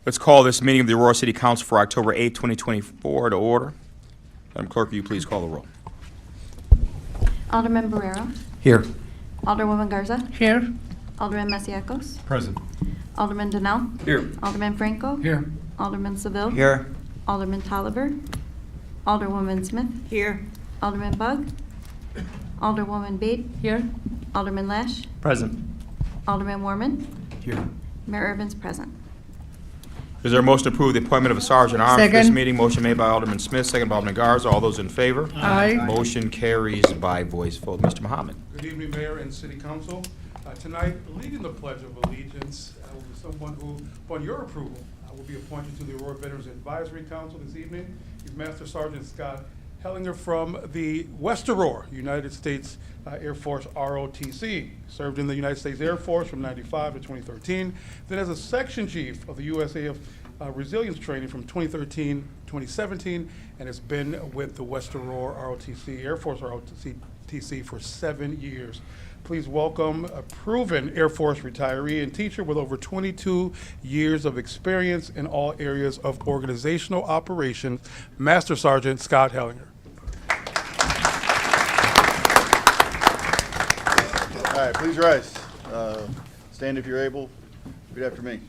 Let's call this meeting of the Aurora City Council for October 8, 2024 to order. Madam Clerk, will you please call the roll? Alderman Barrero. Here. Alderwoman Garza. Here. Alderman Masiacos. Present. Alderman Donnell. Here. Alderman Franco. Here. Alderman Seville. Here. Alderman Tolliver. Alderwoman Smith. Here. Alderman Bug. Alderwoman Bate. Here. Alderman Lash. Present. Alderman Warman. Here. Mayor Urban's present. Is there a motion to approve the appointment of a sergeant at arms for this Second. meeting? Motion made by Alderman Smith, second by Alderman Garza. All those in favor? Aye. Motion carries by voice vote. Mr. Muhammad. Good evening, Mayor and City Council. Tonight, leading the Pledge of Allegiance will be someone who, upon your approval, will be appointed to the Aurora Veterans Advisory Council this evening. He's Master Sergeant Scott Hellinger from the West Aurora, United States Air Force ROTC. Served in the United States Air Force from 95 to 2013. Then as a section chief of the USAF Resilience Training from 2013 to 2017, and has been with the West Aurora ROTC, Air Force ROTC for 7 years. Please welcome a proven Air Force retiree and teacher with over 22 years of experience in all areas of organizational operations, Master Sergeant Scott Hellinger. All right, please rise. Stand if you're able. Repeat after me.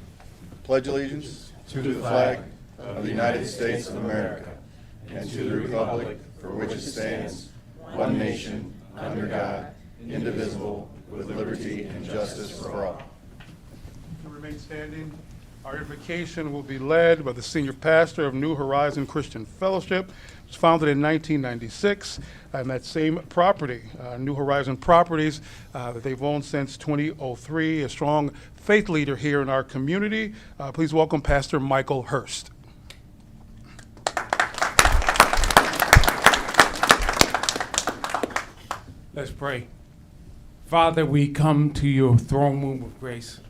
Pledge allegiance to the flag of the United States of America and to the republic for which it stands, one nation, under God, indivisible, with liberty and justice for all. To remain standing, our invocation will be led by the senior pastor of New Horizon Christian Fellowship. It was founded in 1996 on that same property, New Horizon Properties, that they've owned since 2003, a strong faith leader here in our community. Please welcome Pastor Michael Hurst. Let's pray. Father, we come to your throne room of grace,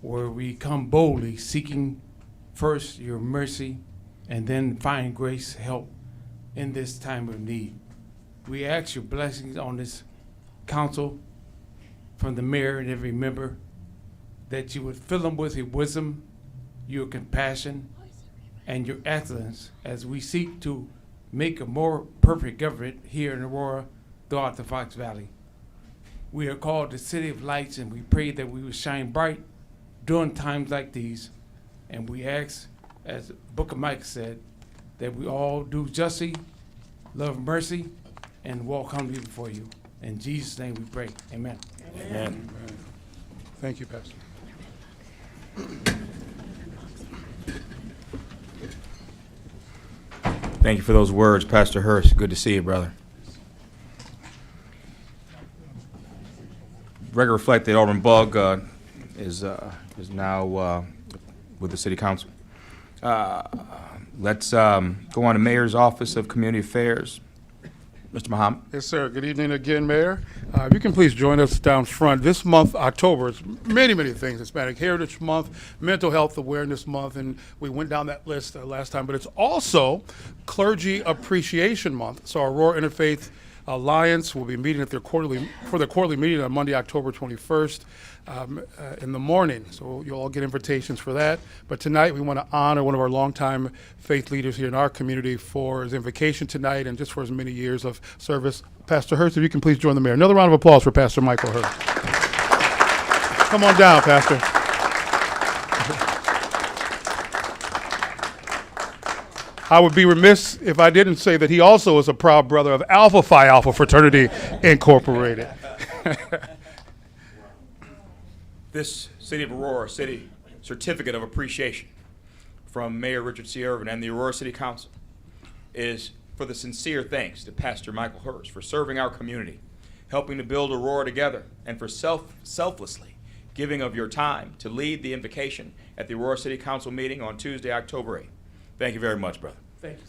where we come boldly seeking first your mercy and then find grace, help in this time of need. We ask your blessings on this council from the mayor and every member, that you would fill them with your wisdom, your compassion, and your excellence as we seek to make a more perfect government here in Aurora throughout the Fox Valley. We are called the City of Lights, and we pray that we will shine bright during times like these. And we ask, as the Book of Micah said, that we all do justly, love mercy, and walk humbly before you. In Jesus' name we pray. Amen. Amen. Thank you, Pastor. Thank you for those words, Pastor Hurst. Good to see you, brother. Record reflect that Alderman Bug is now with the City Council. Let's go on to Mayor's Office of Community Affairs. Mr. Muhammad. Yes, sir. Good evening again, Mayor. If you can please join us down front. This month, October, is many, many things. Hispanic Heritage Month, Mental Health Awareness Month, and we went down that list last time. But it's also Clergy Appreciation Month. So Aurora Interfaith Alliance will be meeting at their quarterly meeting on Monday, October 21st in the morning. So you'll all get invitations for that. But tonight we want to honor one of our longtime faith leaders here in our community for his invocation tonight and just for his many years of service. Pastor Hurst, if you can please join the mayor. Another round of applause for Pastor Michael Hurst. Come on down, Pastor. I would be remiss if I didn't say that he also is a proud brother of Alpha Phi Alpha Fraternity Incorporated. This City of Aurora City Certificate of Appreciation from Mayor Richard C. Irvin and the Aurora City Council is for the sincere thanks to Pastor Michael Hurst for serving our community, helping to build Aurora together, and for selflessly giving of your time to lead the invocation at the Aurora City Council meeting on Tuesday, October 8th. Thank you very much, brother. Thank you.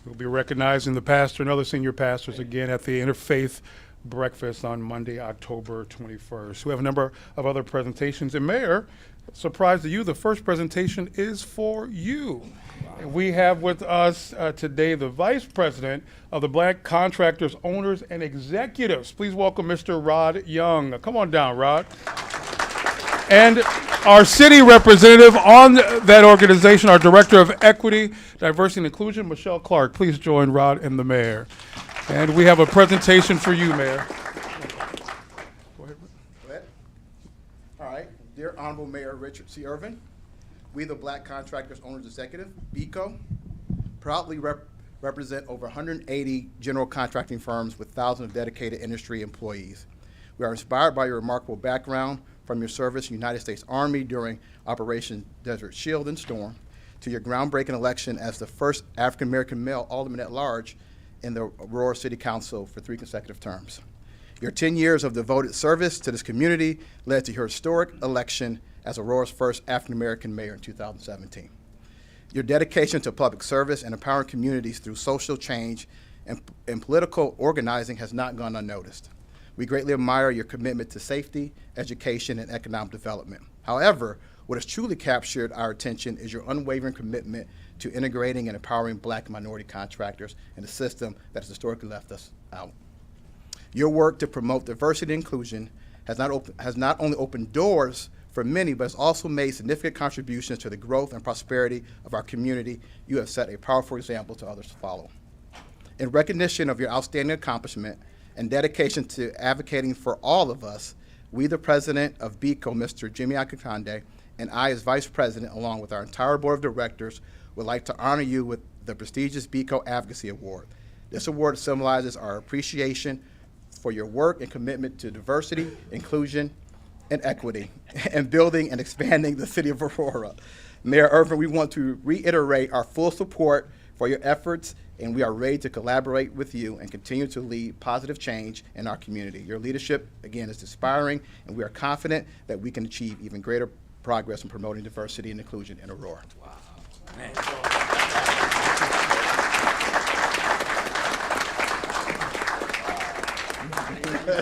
We'll be recognizing the pastor and other senior pastors again at the Interfaith Breakfast on Monday, October 21st. We have a number of other presentations. And Mayor, Surprise to you, the first presentation is for you. And we have with us today the Vice President of the Black Contractors, Owners, and Executives. Please welcome Mr. Rod Young. Come on down, Rod. And our city representative on that organization, our Director of Equity, Diversity, and Inclusion, Michelle Clark. Please join Rod and the Mayor. And we have a presentation for you, Mayor. Go ahead. Go ahead. All right. Dear Honorable Mayor Richard C. Irvin, we the Black Contractors Owners Executive, BCO, proudly represent over 180 general contracting firms with thousands of dedicated industry employees. We are inspired by your remarkable background, from your service in the United States Army during Operation Desert Shield and Storm, to your groundbreaking election as the first African-American male alderman at large in the Aurora City Council for 3 consecutive terms. Your 10 years of devoted service to this community led to your historic election as Aurora's first African-American mayor in 2017. Your dedication to public service and empowering communities through social change and political organizing has not gone unnoticed. We greatly admire your commitment to safety, education, and economic development. However, what has truly captured our attention is your unwavering commitment to integrating and empowering Black and minority contractors in a system that has historically left us out. Your work to promote diversity and inclusion has not only opened doors for many, but has also made significant contributions to the growth and prosperity of our community. You have set a powerful example to others to follow. In recognition of your outstanding accomplishment and dedication to advocating for all of us, we, the president of BCO, Mr. Jimmy Akikande, and I, as vice president, along with our entire board of directors, would like to honor you with the prestigious BCO Advocacy Award. This award symbolizes our appreciation for your work and commitment to diversity, inclusion, and equity, and building and expanding the city of Aurora. Mayor Irvin, we want to reiterate our full support for your efforts, and we are ready to collaborate with you and continue to lead positive change in our community. Your leadership, again, is inspiring, and we are confident that we can achieve even greater progress in promoting diversity and inclusion in Aurora. Wow. Man.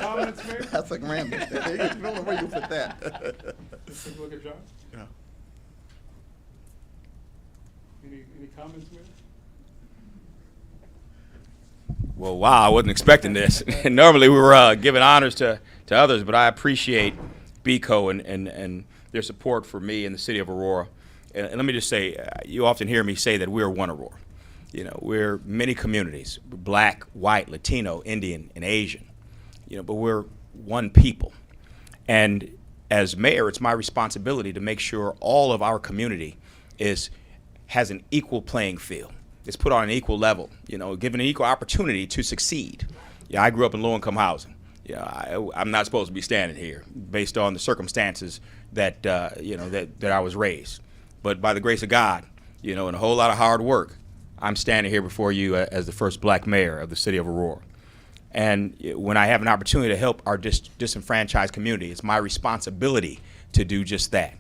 Comments, Mayor? That's like random. I don't know where you put that. Take a look at John. Yeah. Any comments, Mayor? Well, wow, I wasn't expecting this. Normally we were giving honors to others, but I appreciate BCO and their support for me and the city of Aurora. And let me just say, you often hear me say that we're one Aurora. You know, we're many communities, Black, white, Latino, Indian, and Asian. You know, but we're one people. And as mayor, it's my responsibility to make sure all of our community has an equal playing field. It's put on an equal level, you know, given an equal opportunity to succeed. Yeah, I grew up in low-income housing. Yeah, I'm not supposed to be standing here based on the circumstances that that I was raised. But by the grace of God, you know, and a whole lot of hard work, I'm standing here before you as the first Black mayor of the city of Aurora. And when I have an opportunity to help our disenfranchised community, it's my responsibility to do just that.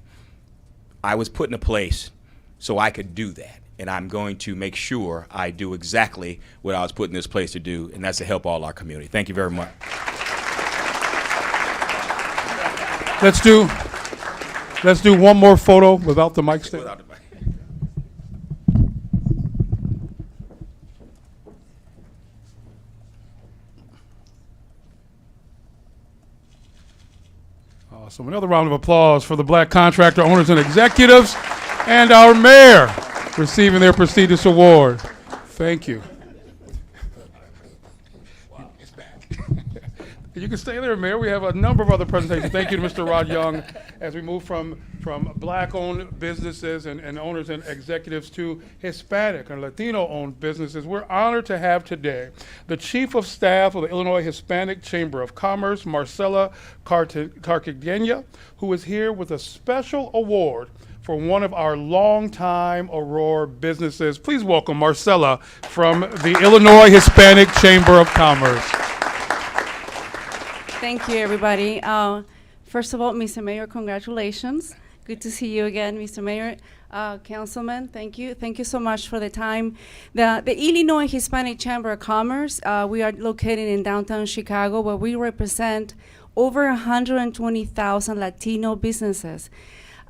I was put in a place so I could do that. And I'm going to make sure I do exactly what I was put in this place to do, and that's to help all our community. Thank you very much. Let's do one more photo without the mic stand. Without the mic. Awesome. Another round of applause for the Black Contractor Owners and Executives and our mayor receiving their prestigious award. Thank you. Wow. It's back. You can stay there, Mayor. We have a number of other presentations. Thank you to Mr. Rod Young as we move from Black-owned businesses and owners and executives to Hispanic and Latino-owned businesses. We're honored to have today the Chief of Staff of the Illinois Hispanic Chamber of Commerce, Marcela Carcagena, who is here with a special award for one of our longtime Aurora businesses. Please welcome Marcela from the Illinois Hispanic Chamber of Commerce. Thank you, everybody. First of all, Mr. Mayor, congratulations. Good to see you again, Mr. Mayor. Councilman, thank you. Thank you so much for the time. The Illinois Hispanic Chamber of Commerce, we are located in downtown Chicago, where we represent over 120,000 Latino businesses.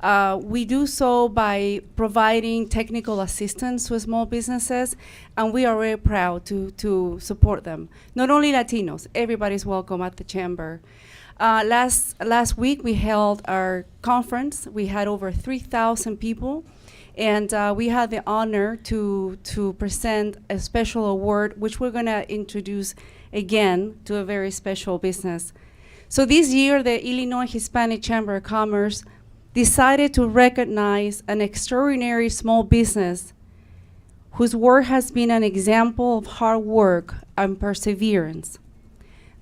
We do so by providing technical assistance to small businesses, and we are very proud to support them. Not only Latinos, everybody's welcome at the chamber. Last week, we held our conference. We had over 3,000 people, and we had the honor to present a special award, which we're gonna introduce again to a very special business. So this year, the Illinois Hispanic Chamber of Commerce decided to recognize an extraordinary small business whose work has been an example of hard work and perseverance.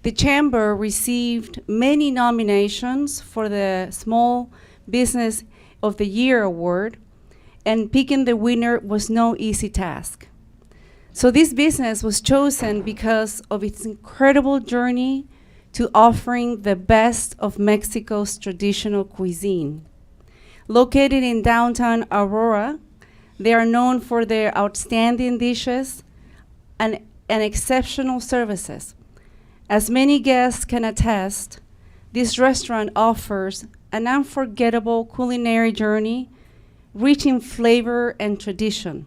The Chamber received many nominations for the Small Business of the Year award, and picking the winner was no easy task. So this business was chosen because of its incredible journey to offering the best of Mexico's traditional cuisine. Located in downtown Aurora, they are known for their outstanding dishes and exceptional services. As many guests can attest, this restaurant offers an unforgettable culinary journey, rich in flavor and tradition.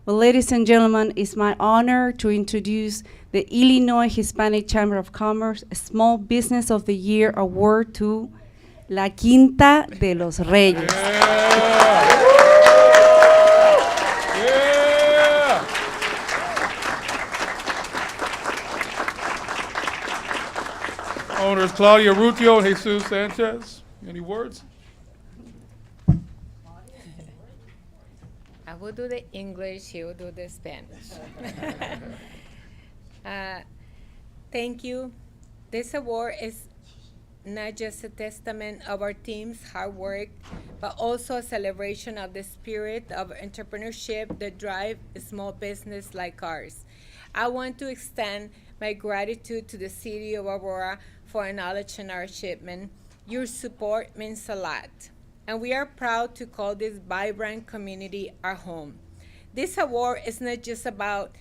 Well, ladies and gentlemen, it's my honor to introduce the Illinois Hispanic Chamber of Commerce Small Business of the Year Award to La Quinta de los Reyes. Yeah. Owners Claudia Rutio and Jesus Sanchez. Any words? I will do the English, he will do the Spanish. Thank you. This award is not just a testament of our team's hard work, but also a celebration of the spirit of entrepreneurship that drive a small business like ours. I want to extend my gratitude to the City of Aurora for acknowledging our achievement. Your support means a lot, and we are proud to call this vibrant community our home. This award is not just about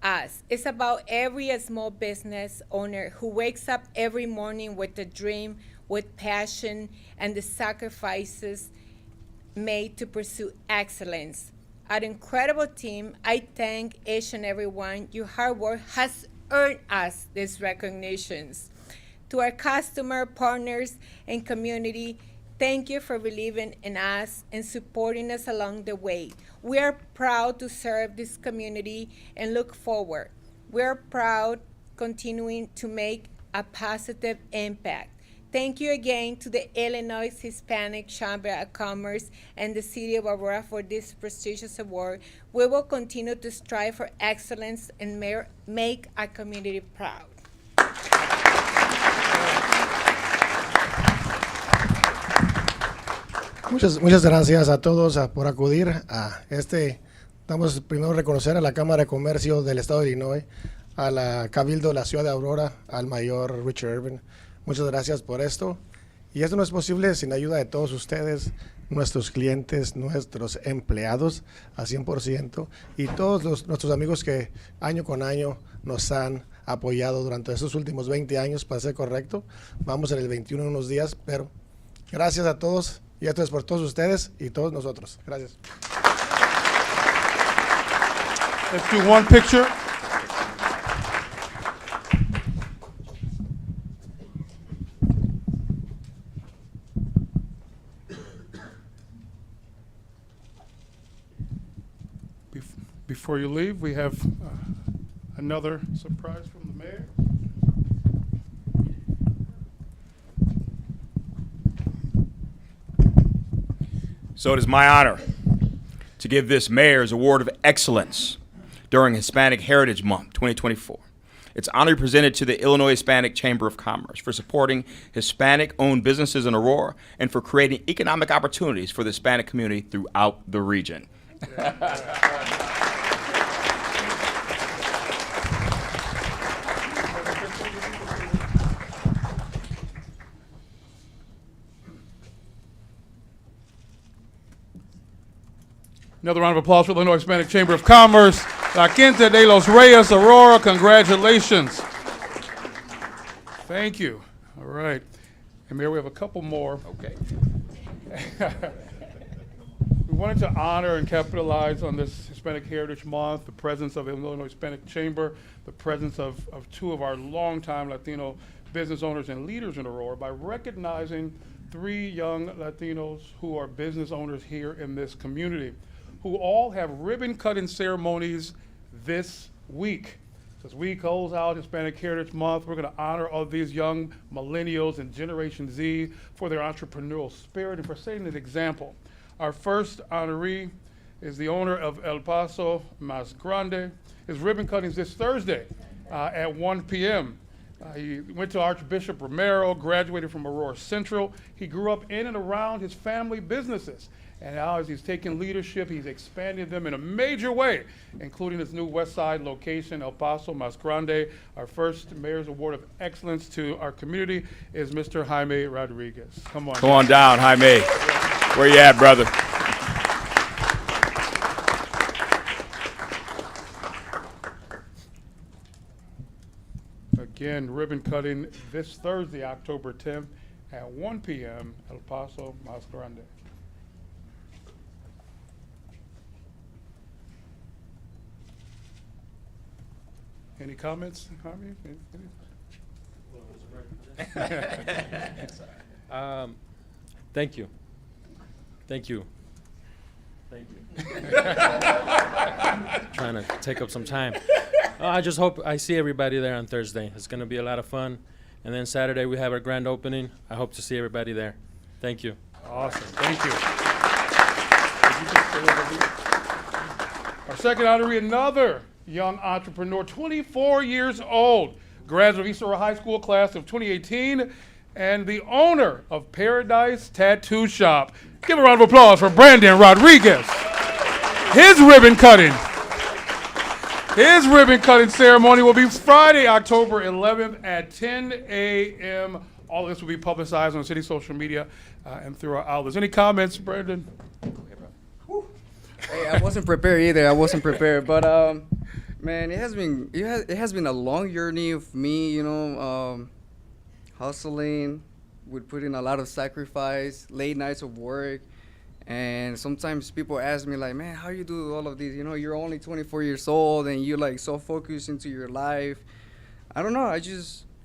us. It's about every small business owner who wakes up every morning with a dream, with passion, and the sacrifices made to pursue excellence. Our incredible team, I thank each and every one. Your hard work has earned us these recognitions. To our customer, partners, and community, thank you for believing in us and supporting us along the way. We are proud to serve this community and look forward. We are proud continuing to make a positive impact. Thank you again to the Illinois Hispanic Chamber of Commerce and the City of Aurora for this prestigious award. We will continue to strive for excellence and make our community proud. Muchas gracias a todos por acudir a este. Damos primero reconocer a la Cámara de Comercio del Estado de Illinois, a la Cabildo de la Ciudad de Aurora, al mayor Richard Irvin. Muchas gracias por esto. Y esto no es posible sin ayuda de todos ustedes, nuestros clientes, nuestros empleados a 100% y todos nuestros amigos que año con año nos han apoyado durante estos últimos 20 años, para ser correcto. Vamos en el 21 en unos días, pero gracias a todos. Y esto es por todos ustedes y todos nosotros. Gracias. Let's do one picture. Before you leave, we have another surprise from the mayor. So it is my honor to give this Mayor's Award of Excellence during Hispanic Heritage Month 2024. It's honor presented to the Illinois Hispanic Chamber of Commerce for supporting Hispanic-owned businesses in Aurora and for creating economic opportunities for the Hispanic community throughout the region. Another round of applause for the Illinois Hispanic Chamber of Commerce. La Quinta de los Reyes, Aurora, congratulations. Thank you. All right. And Mayor, we have a couple more. Okay. We wanted to honor and capitalize on this Hispanic Heritage Month, the presence of the Illinois Hispanic Chamber, the presence of two of our longtime Latino business owners and leaders in Aurora by recognizing 3 young Latinos who are business owners here in this community, who all have ribbon cutting ceremonies this week. So as we close out Hispanic Heritage Month, we're going to honor all these young millennials and Generation Z for their entrepreneurial spirit and for setting an example. Our first honoree is the owner of El Paso Mas Grande. His ribbon cutting is this Thursday at 1 p.m. He went to Archbishop Romero, graduated from Aurora Central. He grew up in and around his family businesses. And now as he's taken leadership, he's expanded them in a major way, including his new West Side location, El Paso Mas Grande. Our first Mayor's Award of Excellence to our community is Mr. Jaime Rodriguez. Come on. Come on down, Jaime. Where you at, brother? Again, ribbon cutting this Thursday, October 10th at 1 p.m. El Paso Mas Grande. Any comments, Jaime? Thank you. Thank you. Thank you. Trying to take up some time. I just hope I see everybody there on Thursday. It's going to be a lot of fun. And then Saturday we have our grand opening. I hope to see everybody there. Thank you. Awesome. Thank you. Our second honoree, another young entrepreneur, 24 years old, graduate of East Aurora High School class of 2018, and the owner of Paradise Tattoo Shop. Give a round of applause for Brandon Rodriguez. His ribbon cutting ceremony will be Friday, October 11th at 10 a.m. All of this will be publicized on city social media and through our outlets. Any comments, Brandon? Hey, I wasn't prepared either. But man, it has been a long journey of me, hustling, with putting a lot of sacrifice, late nights of work. And sometimes people ask me like, man, how you do all of this? You're only 24 years old and you're like so focused into your life. I don't know.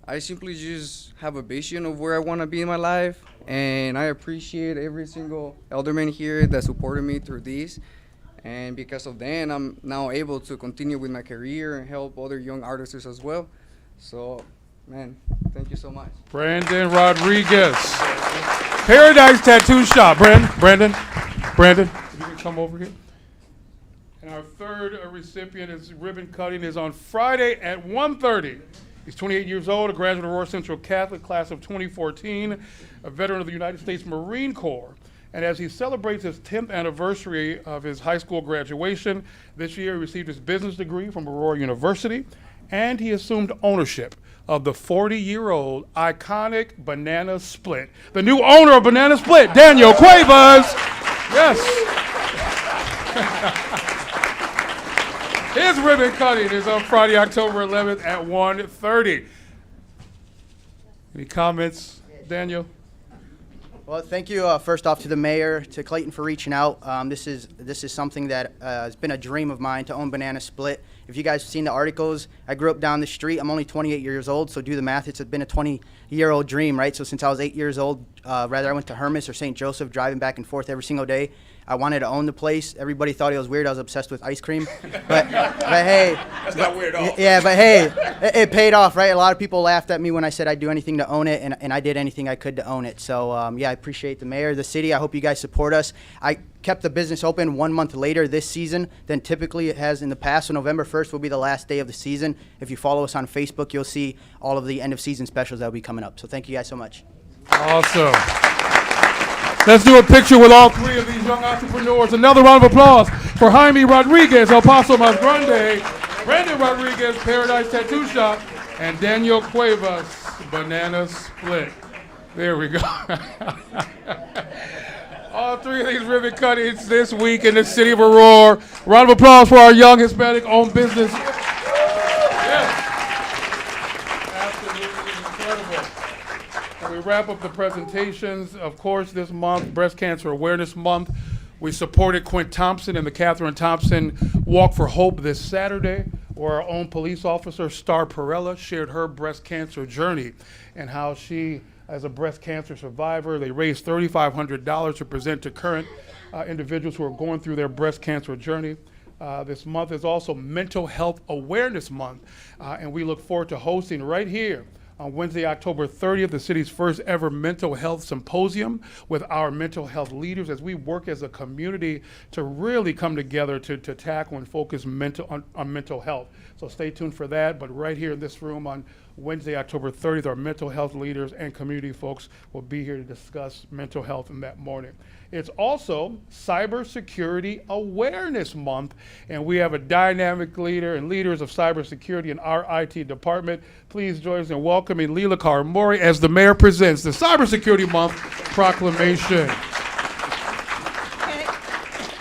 I simply just have a vision of where I want to be in my life. And I appreciate every single alderman here that supported me through this. And because of that, I'm now able to continue with my career and help other young artists as well. So, man, thank you so much. Brandon Rodriguez. Paradise Tattoo Shop. Brandon, if you can come over here. And our third recipient is ribbon cutting is on Friday at 1:30. He's 28 years old, a graduate of Aurora Central Catholic class of 2014, a veteran of the United States Marine Corps. And as he celebrates his 10th anniversary of his high school graduation, this year he received his business degree from Aurora University, and he assumed ownership of the 40-year-old iconic Banana Split. The new owner of Banana Split, Daniel Cuevas. Yes. His ribbon cutting is on Friday, October 11th at 1:30. Any comments, Daniel? Well, thank you first off to the mayor, to Clayton for reaching out. This is something that has been a dream of mine to own Banana Split. If you guys have seen the articles, I grew up down the street. I'm only 28 years old, so do the math. It's been a 20-year-old dream, right? So since I was 8 years old, whether I went to Hermas or St. Joseph, driving back and forth every single day, I wanted to own the place. Everybody thought it was weird. I was obsessed with ice cream. But hey. That's not weird at all. Yeah, but hey, it paid off, right? A lot of people laughed at me when I said I'd do anything to own it, and I did anything I could to own it. So, yeah, I appreciate the mayor, the city. I hope you guys support us. I kept the business open 1 month later this season than typically it has in the past. So November 1st will be the last day of the season. If you follow us on Facebook, you'll see all of the end-of-season specials that will be coming up. So thank you guys so much. Awesome. Let's do a picture with all three of these young entrepreneurs. Another round of applause for Jaime Rodriguez, El Paso Mas Grande, Brandon Rodriguez, Paradise Tattoo Shop, and Daniel Cuevas, Banana Split. There we go. All three of these ribbon cuttings this week in the city of Aurora. Round of applause for our young Hispanic-owned business. Yes. Absolutely incredible. And we wrap up the presentations, of course, this month, Breast Cancer Awareness Month, we supported Quint Thompson and the Catherine Thompson Walk for Hope this Saturday, where our own police officer, Star Perella, shared her breast cancer journey and how she, as a breast cancer survivor, they raised $3,500 to present to current individuals who are going through their breast cancer journey. This month is also Mental Health Awareness Month, and we look forward to hosting right here on Wednesday, October 30th, the city's first ever mental health symposium with our mental health leaders as we work as a community to really come together to tackle and focus on mental health. So stay tuned for that, but right here in this room on Wednesday, October 30th, our mental health leaders and community folks will be here to discuss mental health in that morning. It's also Cybersecurity Awareness Month, and we have a dynamic leader and leaders of cybersecurity in our IT department. Please join us in welcoming Leila Karamori as the mayor presents the Cybersecurity Month proclamation.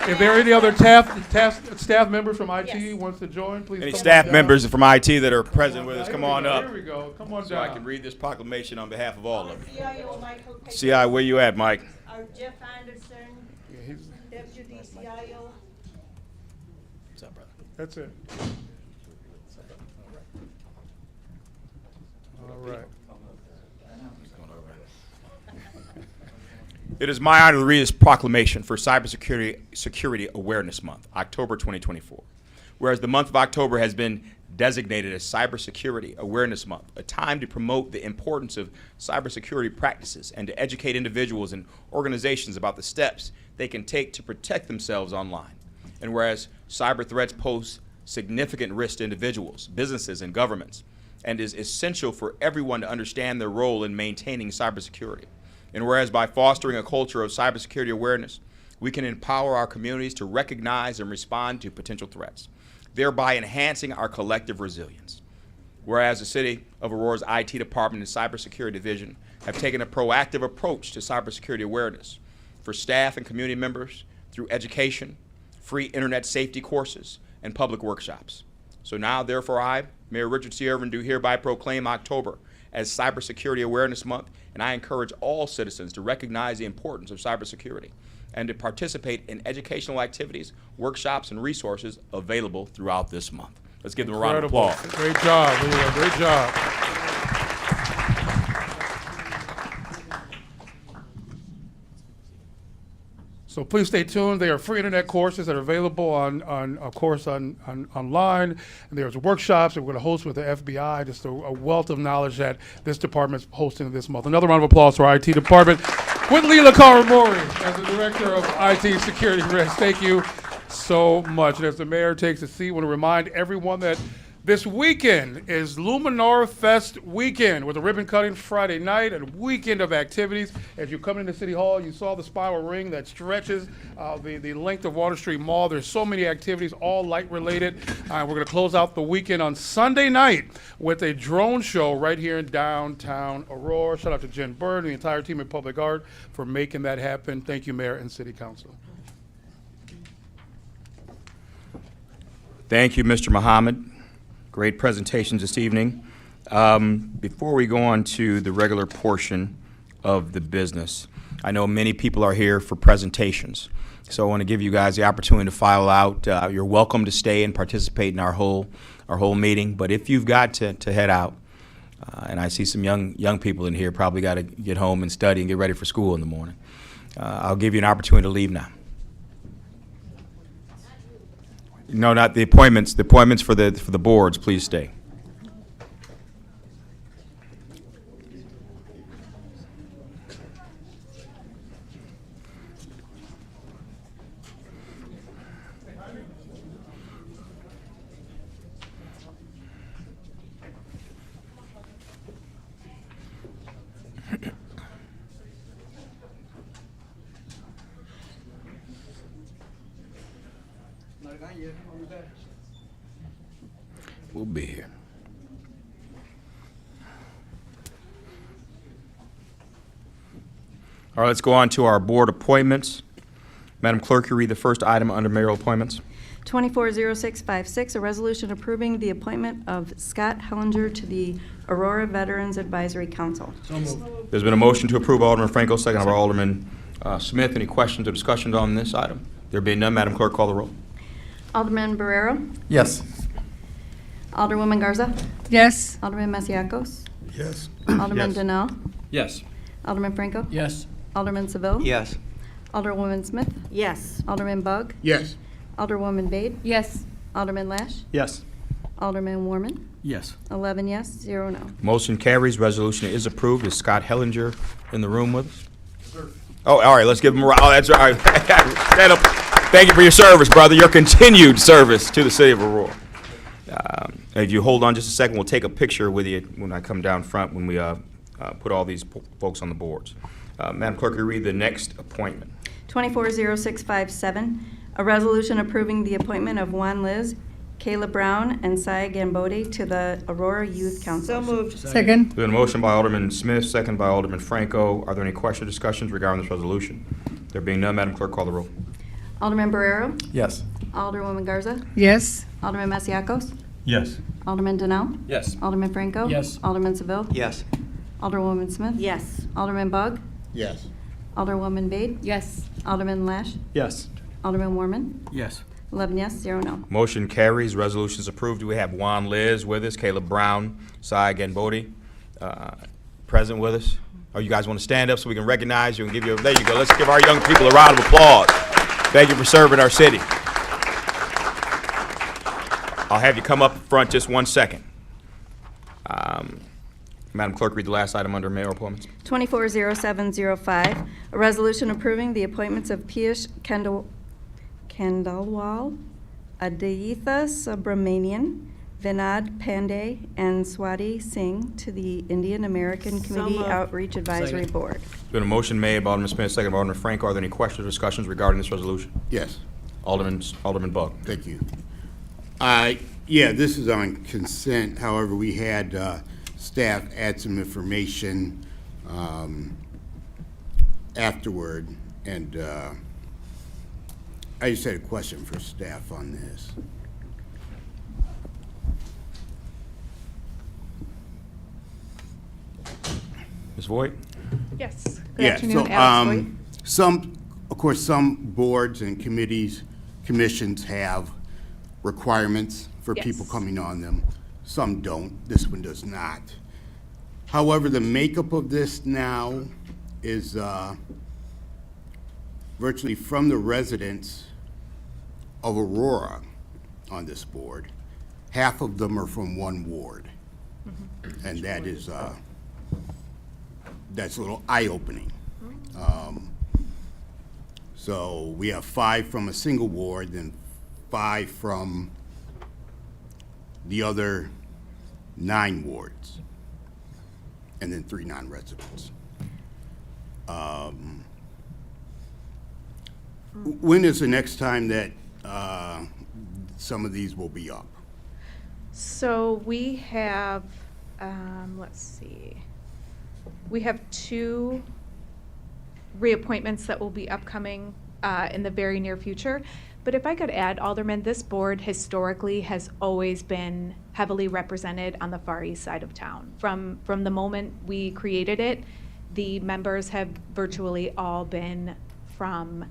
If there are any other staff members from IT who wants to join, please Any come staff on down. members from IT that are present with us, come on up. Here we go. Come on So I down. can read this proclamation on behalf of all of you. CIO Michael Payton. CI, where you at, Mike? Our Jeff Anderson, Yeah, he's- Deputy CIO. What's up, brother? That's it. All right. It is my honor to read this proclamation for Cybersecurity Awareness Month, October 2024. Whereas the month of October has been designated as Cybersecurity Awareness Month, a time to promote the importance of cybersecurity practices and to educate individuals and organizations about the steps they can take to protect themselves online. And whereas cyber threats pose significant risk to individuals, businesses, and governments, and is essential for everyone to understand their role in maintaining cybersecurity. And whereas by fostering a culture of cybersecurity awareness, we can empower our communities to recognize and respond to potential threats, thereby enhancing our collective resilience. Whereas the City of Aurora's IT department and cybersecurity division have taken a proactive approach to cybersecurity awareness for staff and community members through education, free internet safety courses, and public workshops. So now, therefore, I, Mayor Richard C. Irvin, do hereby proclaim October as Cybersecurity Awareness Month, and I encourage all citizens to recognize the importance of cybersecurity and to participate in educational activities, workshops, and resources available throughout this month. Let's give them a round of Incredible. applause. Great job, Leila. Great job. So please stay tuned. They are free internet courses that are available online. And there's workshops that we're going to host with the FBI. Just a wealth of knowledge that this department is hosting this month. Another round of applause for our IT department with Leila Karamori as the Director of IT Security Risk. Thank you so much. And as the mayor takes a seat, I want to remind everyone that this weekend is Luminar Fest weekend with a ribbon cutting Friday night and a weekend of activities. As you come into City Hall, you saw the spiral ring that stretches the length of Water Street Mall. There's so many activities, all light related. We're going to close out the weekend on Sunday night with a drone show right here in downtown Aurora. Shout out to Jen Bird and the entire team at Public Art for making that happen. Thank you, Mayor and City Council. Thank you, Mr. Muhammad. Great presentations this evening. Before we go on to the regular portion of the business, I know many people are here for presentations, so I want to give you guys the opportunity to file out. You're welcome to stay and participate in our whole meeting, but if you've got to head out, and I see some young people in here probably got to get home and study and get ready for school in the morning, I'll give you an opportunity to leave now. No, not the appointments. The appointments for the boards, please stay. We'll be here. All right, let's go on to our board appointments. Madam Clerk, you read the first item under mayoral appointments. 240656, a resolution approving the appointment of Scott Hellinger to the Aurora Veterans Advisory Council. There's been a motion to approve by Alderman Franco, second by Alderman Smith. Any questions or discussions on this item? There being none, Madam Clerk, call the roll. Alderman Barrero, Yes. Alderwoman Garza, Yes. Alderman Masiacos, Yes. Alderman Yes. Donnell, Yes. Alderman Franco, Yes. Alderman Seville, Yes. Alderwoman Smith, Yes. Alderman Bug, Yes. Alderwoman Bade, Yes. Alderman Lash, Yes. Alderman Warman, Yes. 11 yes, 0 no. Motion carries. Resolution is approved. Is Scott Hellinger in the room with us? Oh, all right. Let's give him a round. Oh, that's all right. Stand up. Thank you for your service, brother. Your continued service to the city of Aurora. If you hold on just a second, we'll take a picture with you when I come down front when we put all these folks on the boards. Madam Clerk, will you read the next appointment? 240657, a resolution approving the appointment of Juan Liz, Kayla Brown, and Sia Gambodi to the Aurora Youth Council. moved. Second. There's been a motion by Alderman Smith, second by Alderman Franco. Are there any questions or discussions regarding this resolution? There being none, Madam Clerk, call the roll. Alderman Barrero, Yes. Alderwoman Garza, Yes. Alderman Masiacos, Yes. Alderman Donnell, Yes. Alderman Franco. Yes. Alderman Seville, Yes. Alderwoman Smith. Yes. Alderman Bug, Yes. Alderwoman Bade, Yes. Alderman Lash, Yes. Alderman Warman, Yes. 11 yes, 0 no. Motion carries. Resolution is approved. Do we have Juan Liz with us, Caleb Brown, Sia Gambodi, present with us? Oh, you guys want to stand up so we can recognize you and give you there you go. Let's give our young people a round of applause. Thank you for serving our city. I'll have you come up front just 1 second. Madam Clerk, read the last item under mayor appointments. 240705, a resolution approving the appointments of Piyush Kandalwal, Aditya Subramanian, Vinod Pandey, and Swati Singh to the Indian American Committee moved. Outreach Advisory Board. There's been a motion made by Alderman Smith, second by Alderman Franco. Are there any questions or discussions regarding this resolution? Yes, Alderman Bug. thank you. Yeah, this is on consent. However, we had staff add some information afterward, and I just had a question for staff on this. Ms. Voigt? Yes. Good Yeah, afternoon, so, Alex Voigt. of course, some boards and commissions have requirements for people Yes. coming on them. Some don't. This one does not. However, the makeup of this now is virtually from the residents of Aurora on this board. Half of them are from one ward. And that is, that's a little eye-opening. So we have 5 from a single ward, then 5 from the other 9 wards, and then 3 non-residents. When is the next time that some of these will be up? So we have, let's see, we have 2 reappointments that will be upcoming in the very near future. But if I could add, Alderman, this board historically has always been heavily represented on the far east side of town. From the moment we created it, the members have virtually all been from,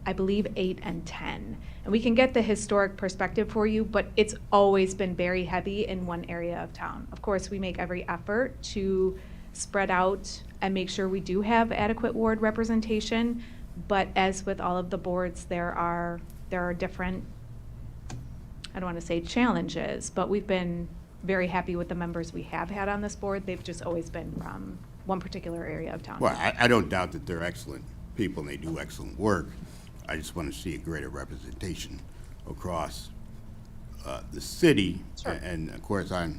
I believe, 8 and 10. And we can get the historic perspective for you, but it's always been very heavy in one area of town. Of course, we make every effort to spread out and make sure we do have adequate ward representation. But as with all of the boards, there are different, I don't want to say challenges, but we've been very happy with the members we have had on this board. They've just always been from one particular area of town. Well, I don't doubt that they're excellent people and they do excellent work. I just want to see a greater representation across the city. Sure. And of course, I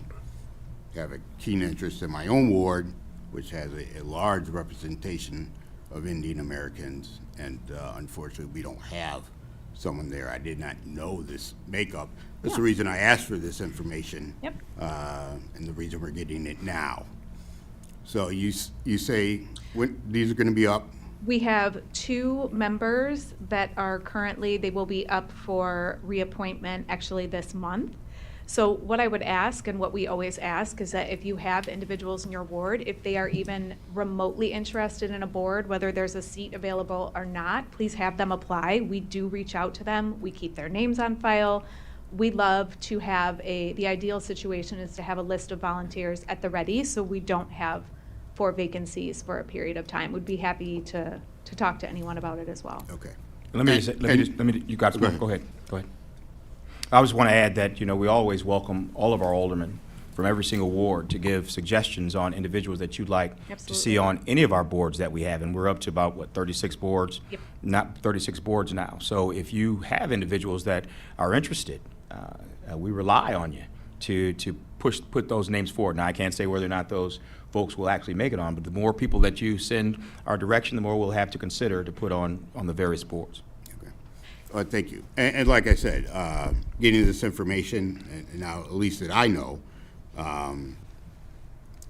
have a keen interest in my own ward, which has a large representation of Indian Americans. And unfortunately, we don't have someone there. I did not know this makeup. That's the reason I asked for this information. Yep. And the reason we're getting it now. So you say when these are going to be up? We have 2 members that are currently, they will be up for reappointment actually this month. So what I would ask, and what we always ask, is that if you have individuals in your ward, if they are even remotely interested in a board, whether there's a seat available or not, please have them apply. We do reach out to them. We keep their names on file. We love to have the ideal situation is to have a list of volunteers at the ready, so we don't have 4 vacancies for a period of time. We'd be happy to talk to anyone about it as well. Okay. Let me, you got Go ahead. Go ahead. I just want to add that, we always welcome all of our aldermen from every single ward to give suggestions on individuals that you'd like to see Absolutely. on any of our boards that we have, and we're up to about, 36 boards? Yep. Not 36 boards now. So if you have individuals that are interested, we rely on you to put those names forward. Now, I can't say whether or not those folks will actually make it on, but the more people that you send our direction, the more we'll have to consider to put on the various boards. Thank you. And like I said, getting this information, and now at least that I know, and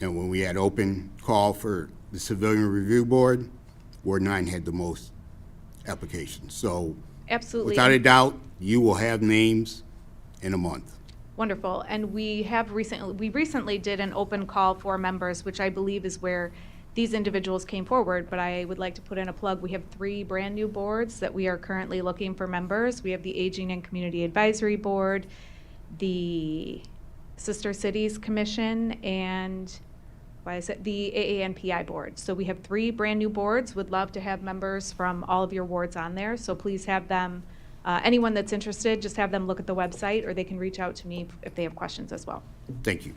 when we had open call for the Civilian Review Board, Ward 9 had the most applications. So Absolutely. without a doubt, you will have names in a month. Wonderful. And we recently did an open call for members, which I believe is where these individuals came forward, but I would like to put in a plug. We have 3 brand-new boards that we are currently looking for members. We have the Aging and Community Advisory Board, the Sister Cities Commission, and the AANPI Board. So we have 3 brand-new boards. Would love to have members from all of your wards on there, so please have them, anyone that's interested, just have them look at the website, or they can reach out to me if they have questions as well. Thank you.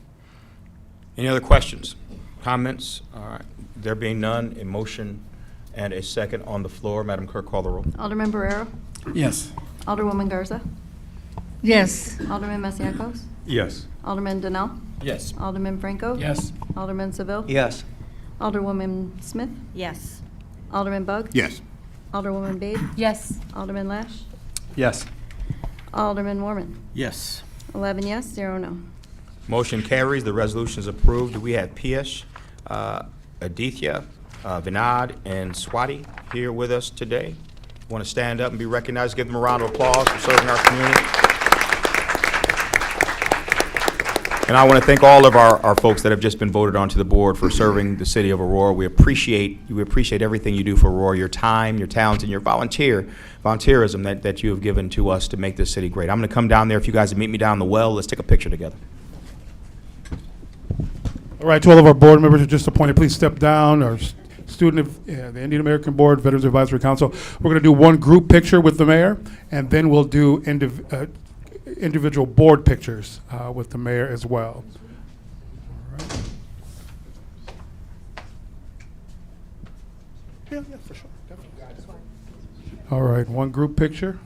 Any other questions, comments? All right. There being none, a motion and a second on the floor. Madam Clerk, call the roll. Alderman Barrero? Yes. Alderwoman Garza? Yes. Alderman Masiacos? Yes. Alderman Donnell? Yes. Alderman Franco? Yes. Alderman Seville? Yes. Alderwoman Smith? Yes. Alderman Bug? Yes. Alderwoman Bade? Yes. Alderman Lash? Yes. Alderman Mormon? Yes. 11 yes, 0 no. Motion carries. The resolution is approved. We have Piyush, Aditya, Vinod, and Swati here with us today. Want to stand up and be recognized? Give them a round of applause for serving our community. And I want to thank all of our folks that have just been voted onto the board for serving the city of Aurora. We appreciate everything you do for Aurora, your time, your talents, and your volunteerism that you have given to us to make this city great. I'm going to come down there. If you guys would meet me down the well, let's take a picture together. All right, to all of our board members who just appointed, please step down. Our student of the Indian American Board, Veterans Advisory Council. We're going to do one group picture with the mayor, and then we'll do individual board pictures with the mayor as well. All right. Yeah, for sure. Definitely. All right, one group picture.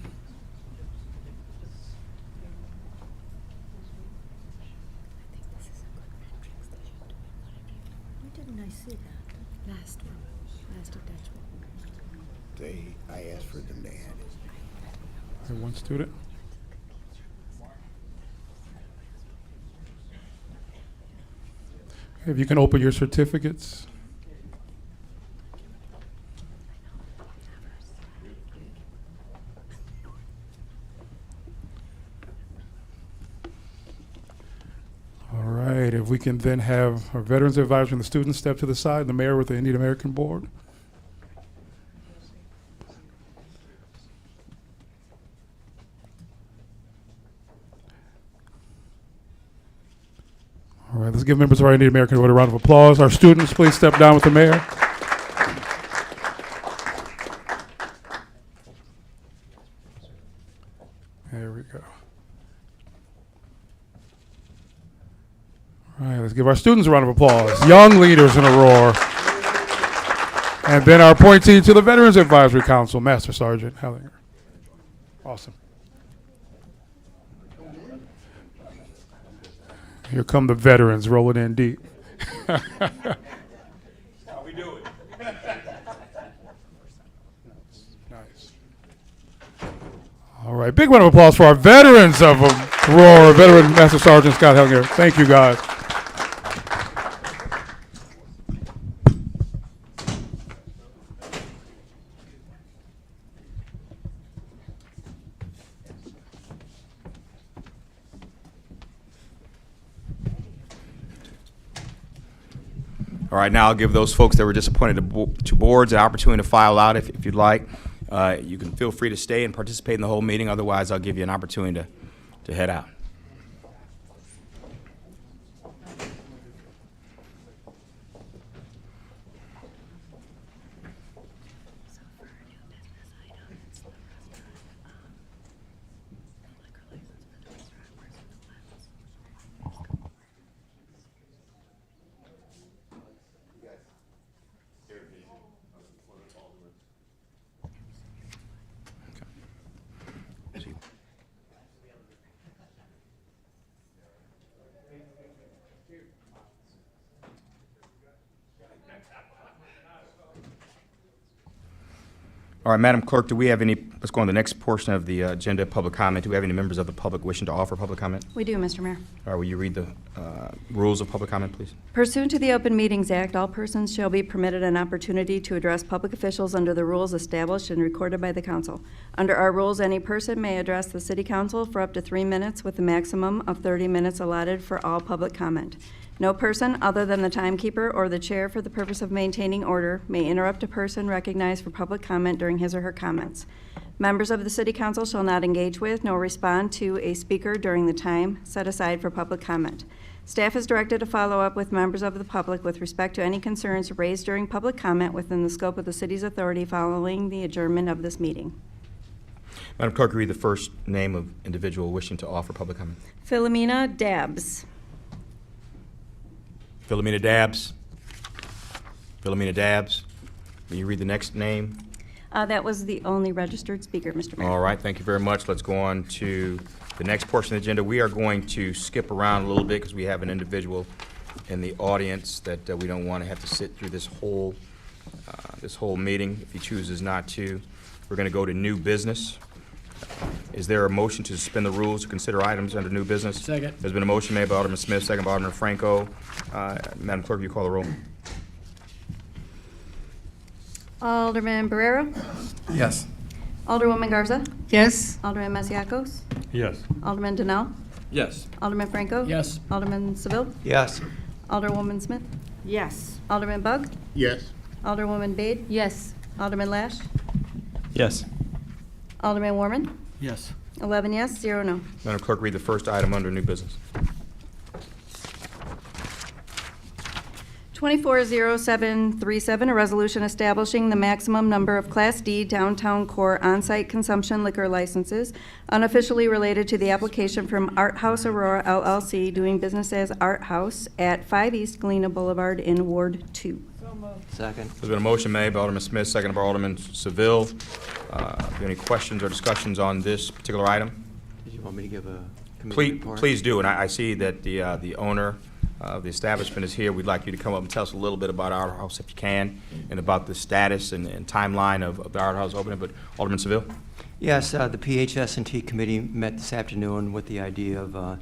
I asked for them to add it. And one student. If you can open your certificates. All right, if we can then have our Veterans Advisor and the students step to the side, the mayor with the Indian American Board. All right, let's give members of our Indian American Board a round of applause. Our students, please step down with the mayor. There we go. All right, let's give our students a round of applause. Young leaders in Aurora. And then our appointee to the Veterans Advisory Council, Master Sergeant Hellinger. Awesome. Here come the veterans rolling in deep. How we do it? Nice. All right, big round of applause for our veterans of Aurora, veteran Master Sergeant Scott Hellinger. Thank you, guys. All right, now I'll give those folks that were disappointed to boards an opportunity to file out if you'd like. You can feel free to stay and participate in the whole meeting. Otherwise, I'll give you an opportunity to head out. All right, Madam Clerk, do we have any, let's go on to the next portion of the agenda, public comment. Do we have any members of the public wishing to offer public comment? We do, Mr. Mayor. All right, will you read the rules of public comment, please? Pursuant to the Open Meetings Act, all persons shall be permitted an opportunity to address public officials under the rules established and recorded by the council. Under our rules, any person may address the city council for up to 3 minutes with a maximum of 30 minutes allotted for all public comment. No person other than the timekeeper or the chair for the purpose of maintaining order may interrupt a person recognized for public comment during his or her comments. Members of the city council shall not engage with nor respond to a speaker during the time set aside for public comment. Staff is directed to follow up with members of the public with respect to any concerns raised during public comment within the scope of the city's authority following the adjournment of this meeting. Madam Clerk, read the first name of individual wishing to offer public comment. Philomena Dabbs. Philomena Dabbs. Philomena Dabbs. Will you read the next name? That was the only registered speaker, Mr. Mayor. All right, thank you very much. Let's go on to the next portion of the agenda. We are going to skip around a little bit because we have an individual in the audience that we don't want to have to sit through this whole meeting if he chooses not to. We're going to go to new business. Is there a motion to suspend the rules to consider items under new business? Second. There's been a motion made by Alderman Smith, second by Alderman Franco. Madam Clerk, will you call the roll? Alderman Barrera? Yes. Alderwoman Garza? Yes. Alderman Masiacos? Yes. Alderman Donnell? Yes. Alderman Franco? Yes. Alderman Seville? Yes. Alderwoman Smith? Yes. Alderman Bug? Yes. Alderwoman Bade? Yes. Alderman Lash? Yes. Alderman Warman? Yes. 11 yes, 0 no. Madam Clerk, read the first item under new business. 240737, a resolution establishing the maximum number of Class D downtown core on-site consumption liquor licenses unofficially related to the application from Art House Aurora LLC, doing business as Art House at 5 East Galena Boulevard in Ward 2. Second. There's been a motion made by Alderman Smith, seconded by Alderman Seville. Any questions or discussions on this particular item? Did you want me to give a committee Please, report? please do, and I see that the owner of the establishment is here. We'd like you to come up and tell us a little bit about Art House, if you can, and about the status and timeline of the Art House opening. But Alderman Seville? Yes, the PHS&T committee met this afternoon with the idea of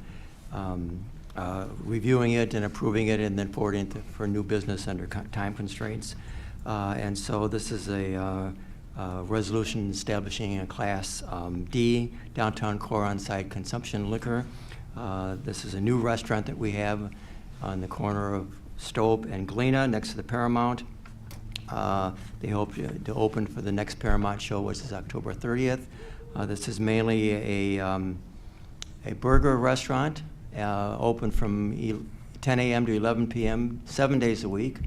reviewing it and approving it and then forwarding it for new business under time constraints. And so this is a resolution establishing a Class D downtown core on-site consumption liquor. This is a new restaurant that we have on the corner of Stope and Galena next to the Paramount. They hope to open for the next Paramount show, which is October 30th. This is mainly a burger restaurant, open from 10 a.m. to 11 p.m., 7 days a week.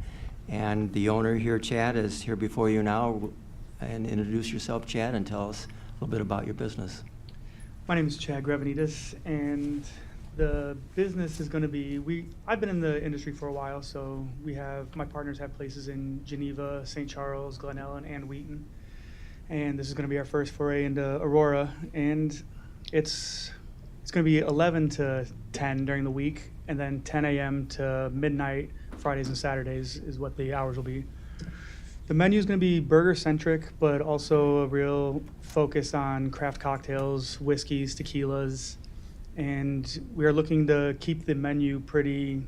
And the owner here, Chad, is here before you now. And introduce yourself, Chad, and tell us a little bit about your business. My name is Chad Grevenitas, and the business is going to be, I've been in the industry for a while, so my partners have places in Geneva, St. Charles, Glen Ellen, and Wheaton. And this is going to be our first foray into Aurora, and it's going to be 11 to 10 during the week, and then 10 a.m. to midnight, Fridays and Saturdays is what the hours will be. The menu is going to be burger-centric, but also a real focus on craft cocktails, whiskeys, tequilas, and we are looking to keep the menu pretty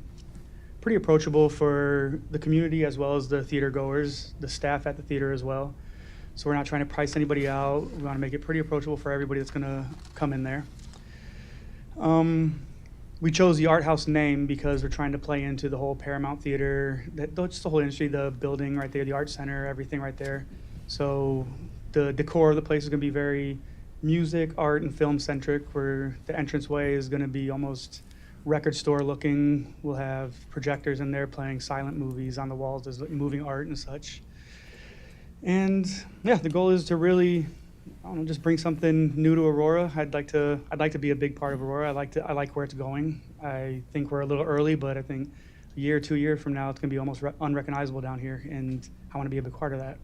approachable for the community as well as the theater goers, the staff at the theater as well. So we're not trying to price anybody out. We want to make it pretty approachable for everybody that's going to come in there. we chose the Art House name because we're trying to play into the whole Paramount Theater, just the whole industry, the building right there, the art center, everything right there. So the decor of the place is going to be very music, art, and film centric, where the entranceway is going to be almost record store looking. We'll have projectors in there playing silent movies on the walls. There's moving art and such. And yeah, the goal is to really, I don't know, just bring something new to Aurora. I'd like to be a big part of Aurora. I like where it's going. I think we're a little early, but I think a year, 2 years from now, it's going to be almost unrecognizable down here, and I want to be a big part of that.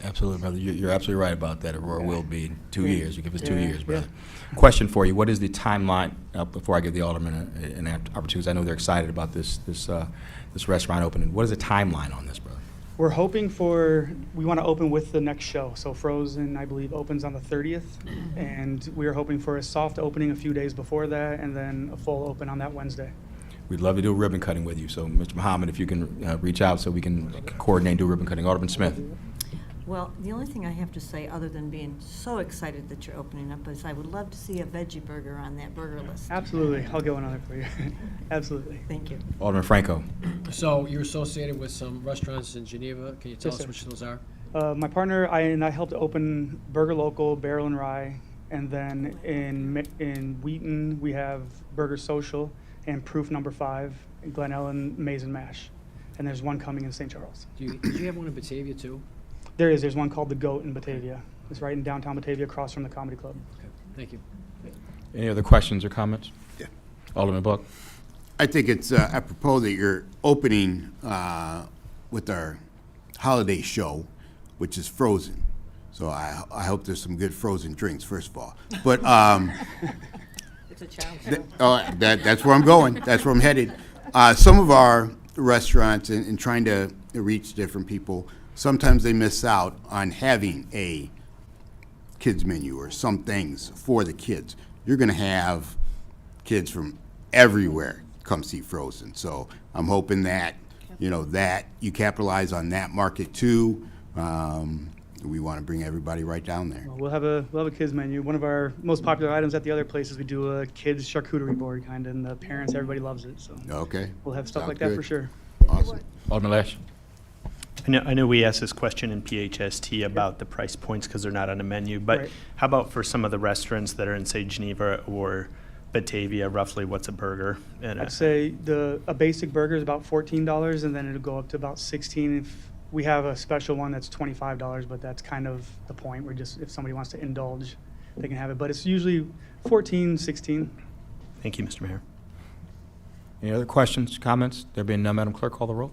Absolutely, brother. You're absolutely right about that. Aurora will be in 2 Yeah. years. You give us 2 Yeah, years, brother. yeah. Question for you: what is the timeline? Before I give the alderman an opportunity, I know they're excited about this restaurant opening. What is the timeline on this, brother? We're hoping we want to open with the next show. So Frozen, I believe, opens on the 30th, and we're hoping for a soft opening a few days before that, and then a full open on that Wednesday. We'd love to do a ribbon cutting with you. So, Mr. Muhammad, if you can reach out so we can coordinate and do ribbon cutting. Alderman Smith. Well, the only thing I have to say, other than being so excited that you're opening up, is I would love to see a veggie burger on that burger list. Absolutely. I'll get one on there for you. Absolutely. Thank you. Alderman Franco. So you're associated with some restaurants in Geneva. Can you tell Yes, us sir. which those are? My partner and I helped open Burger Local, Barrel and Rye, and then in Wheaton we have Burger Social and Proof Number 5, in Glen Ellen, Maize and Mash, and there's one coming in St. Charles. Did you have one in Batavia too? There's one called The Goat in Batavia. It's right in downtown Batavia, across from the Comedy Club. Okay, thank you. Any other questions or comments? Yeah. Alderman Buck. I think it's apropos that you're opening with our holiday show, which is Frozen. So I hope there's some good frozen drinks, first of all. But It's a challenge. that's where I'm going. That's where I'm headed. Some of our restaurants, in trying to reach different people, sometimes they miss out on having a kids menu or some things for the kids. You're going to have kids from everywhere come see Frozen. So I'm hoping that, that you capitalize on that market too. We want to bring everybody right down there. We'll have a kids menu. One of our most popular items at the other places, we do a kids charcuterie board kind of, and the parents, everybody loves it. So Okay. we'll have stuff Sounds like that good. for sure. Awesome. Alderman Lash. I know we asked this question in PHST about the price points because they're not on the menu, but Right. how about for some of the restaurants that are in, say, Geneva or Batavia, roughly what's a burger? And I'd say a basic burger is about $14, and then it'll go up to about $16 if we have a special one that's $25, but that's kind of the point. We're just, if somebody wants to indulge, they can have it. But it's usually $14, $16. Thank you, Mr. Mayor. Any other questions, comments? There being none, Madam Clerk, call the roll.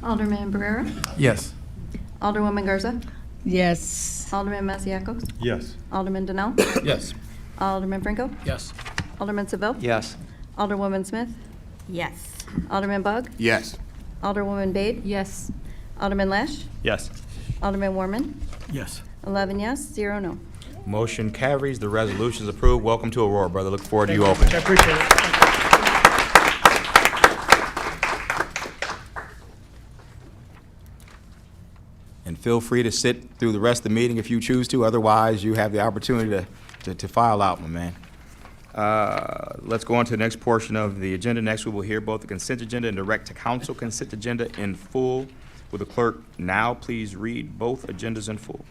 Alderman Barrera? Yes. Alderwoman Garza? Yes. Alderman Masiacos? Yes. Alderman Donnell? Yes. Alderman Franco? Yes. Alderman Seville? Yes. Alderwoman Smith? Yes. Alderman Bug? Yes. Alderwoman Bade? Yes. Alderman Lash? Yes. Alderman Warman? Yes. 11 yes, 0 no. Motion carries. The resolution is approved. Welcome to Aurora, brother. Look forward to you Thank opening. I appreciate it. Thank you. And feel free to sit through the rest of the meeting if you choose to. Otherwise, you have the opportunity to file out, my man. Let's go on to the next portion of the agenda. Next, we will hear both the consent agenda and direct to council consent agenda in full. Will the clerk now please read both agendas in full?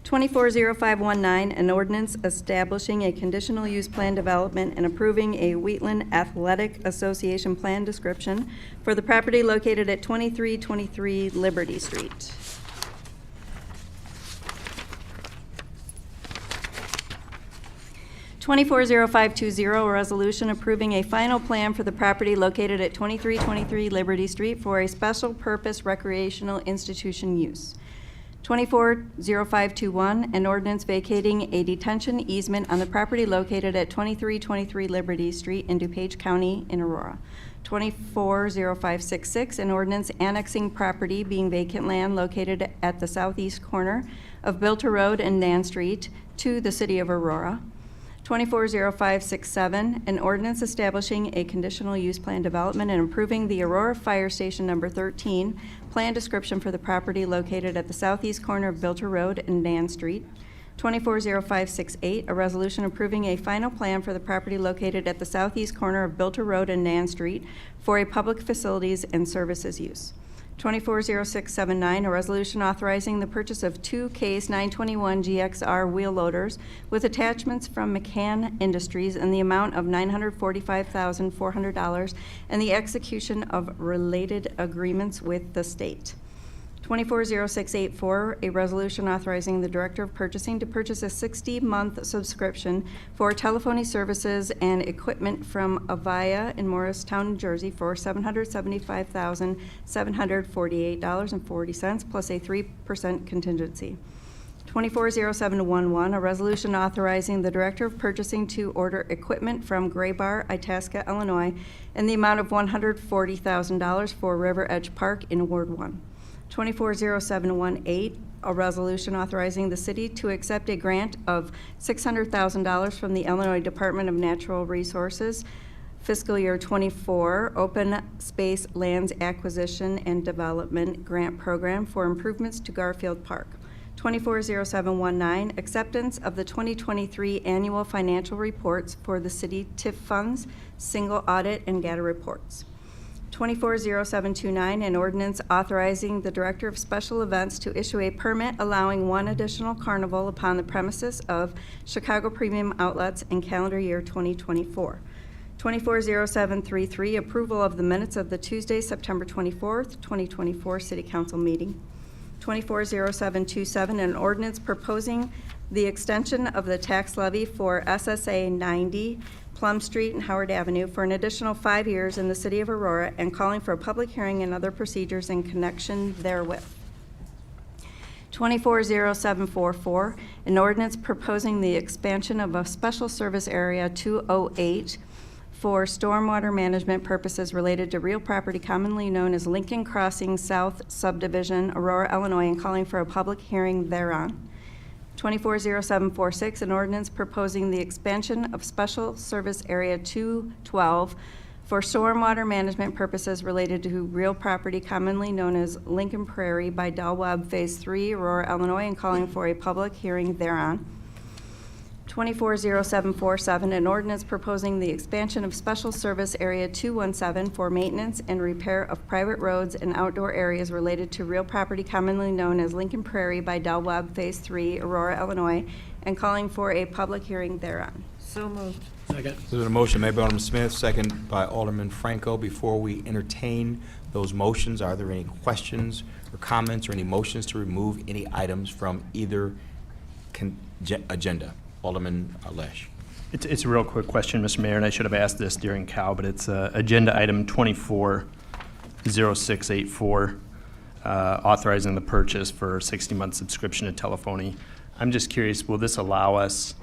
(240519), an ordinance establishing a conditional use plan development and approving a Wheatland Athletic Association plan description for the property located at 2323 Liberty Street. (240520), a resolution approving a final plan for the property located at 2323 Liberty Street for a special purpose recreational institution use. 240521, an ordinance vacating a detention easement on the property located at 2323 Liberty Street in DuPage County in Aurora. 240566, an ordinance annexing property being vacant land located at the southeast corner of Bilter Road and Nan Street to the city of Aurora. 240567, an ordinance establishing a conditional use plan development and improving the Aurora Fire Station Number 13, plan description for the property located at the southeast corner of Bilger Road and Nan Street. 240568, a resolution approving a final plan for the property located at the southeast corner of Bilger Road and Nan Street for a public facilities and services use. 240679, a resolution authorizing the purchase of two Case 921 GXR wheel loaders with attachments from McCann Industries in the amount of $945,400 and the execution of related agreements with the state. 240684, a resolution authorizing the Director of Purchasing to purchase a 60-month subscription for telephony services and equipment from Avaya in Morristown, New Jersey for $775,748.40 plus a 3% contingency. 240711, a resolution authorizing the Director of Purchasing to order equipment from Gray Bar, Itasca, Illinois in the amount of $140,000 for River Edge Park in Ward 1. 240718, a resolution authorizing the city to accept a grant of $600,000 from the Illinois Department of Natural Resources fiscal year 24 Open Space Lands Acquisition and Development Grant Program for improvements to Garfield Park. 240719, acceptance of the 2023 annual financial reports for the city TIF funds, single audit and data reports. 240729, an ordinance authorizing the Director of Special Events to issue a permit allowing one additional carnival upon the premises of Chicago Premium Outlets in calendar year 2024. 240733, approval of the minutes of the Tuesday, September 24th, 2024 City Council meeting. 240727, an ordinance proposing the extension of the tax levy for SSA 90 Plum Street and Howard Avenue for an additional 5 years in the city of Aurora and calling for a public hearing and other procedures in connection therewith. 240744, an ordinance proposing the expansion of a special service area 208 for stormwater management purposes related to real property commonly known as Lincoln Crossing South Subdivision, Aurora, Illinois, and calling for a public hearing thereon. 240746, an ordinance proposing the expansion of Special Service Area 212 for stormwater management purposes related to real property commonly known as Lincoln Prairie by Del Webb Phase 3, Aurora, Illinois, and calling for a public hearing thereon. 240747, an ordinance proposing the expansion of Special Service Area 217 for maintenance and repair of private roads and outdoor areas related to real property commonly known as Lincoln Prairie by Del Webb Phase 3, Aurora, Illinois, and calling for a public hearing thereon. So moved. Second. There's been a motion made by Alderman Smith, second by Alderman Franco. Before we entertain those motions, are there any questions or comments or any motions to remove any items from either agenda? Alderman Lesh. It's a real quick question, Mr. Mayor, and I should have asked this during COW, but it's agenda item 240684, authorizing the purchase for 60-month subscription to telephony. I'm just curious, will this allow us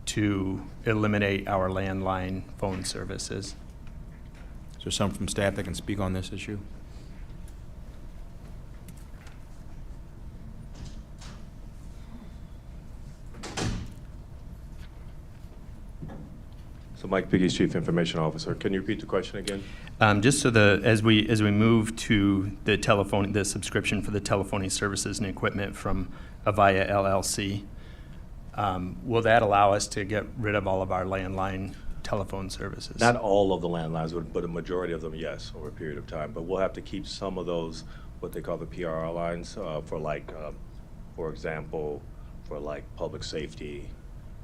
to eliminate our landline phone services? Is there someone from staff that can speak on this issue? So Mike Piggy's Chief Information Officer. Can you repeat the question again? Just so as we move to the subscription for the telephony services and equipment from Avaya LLC, will that allow us to get rid of all of our landline telephone services? Not all of the landlines, but a majority of them, yes, over a period of time. But we'll have to keep some of those, what they call the PRR lines, for example, for like public safety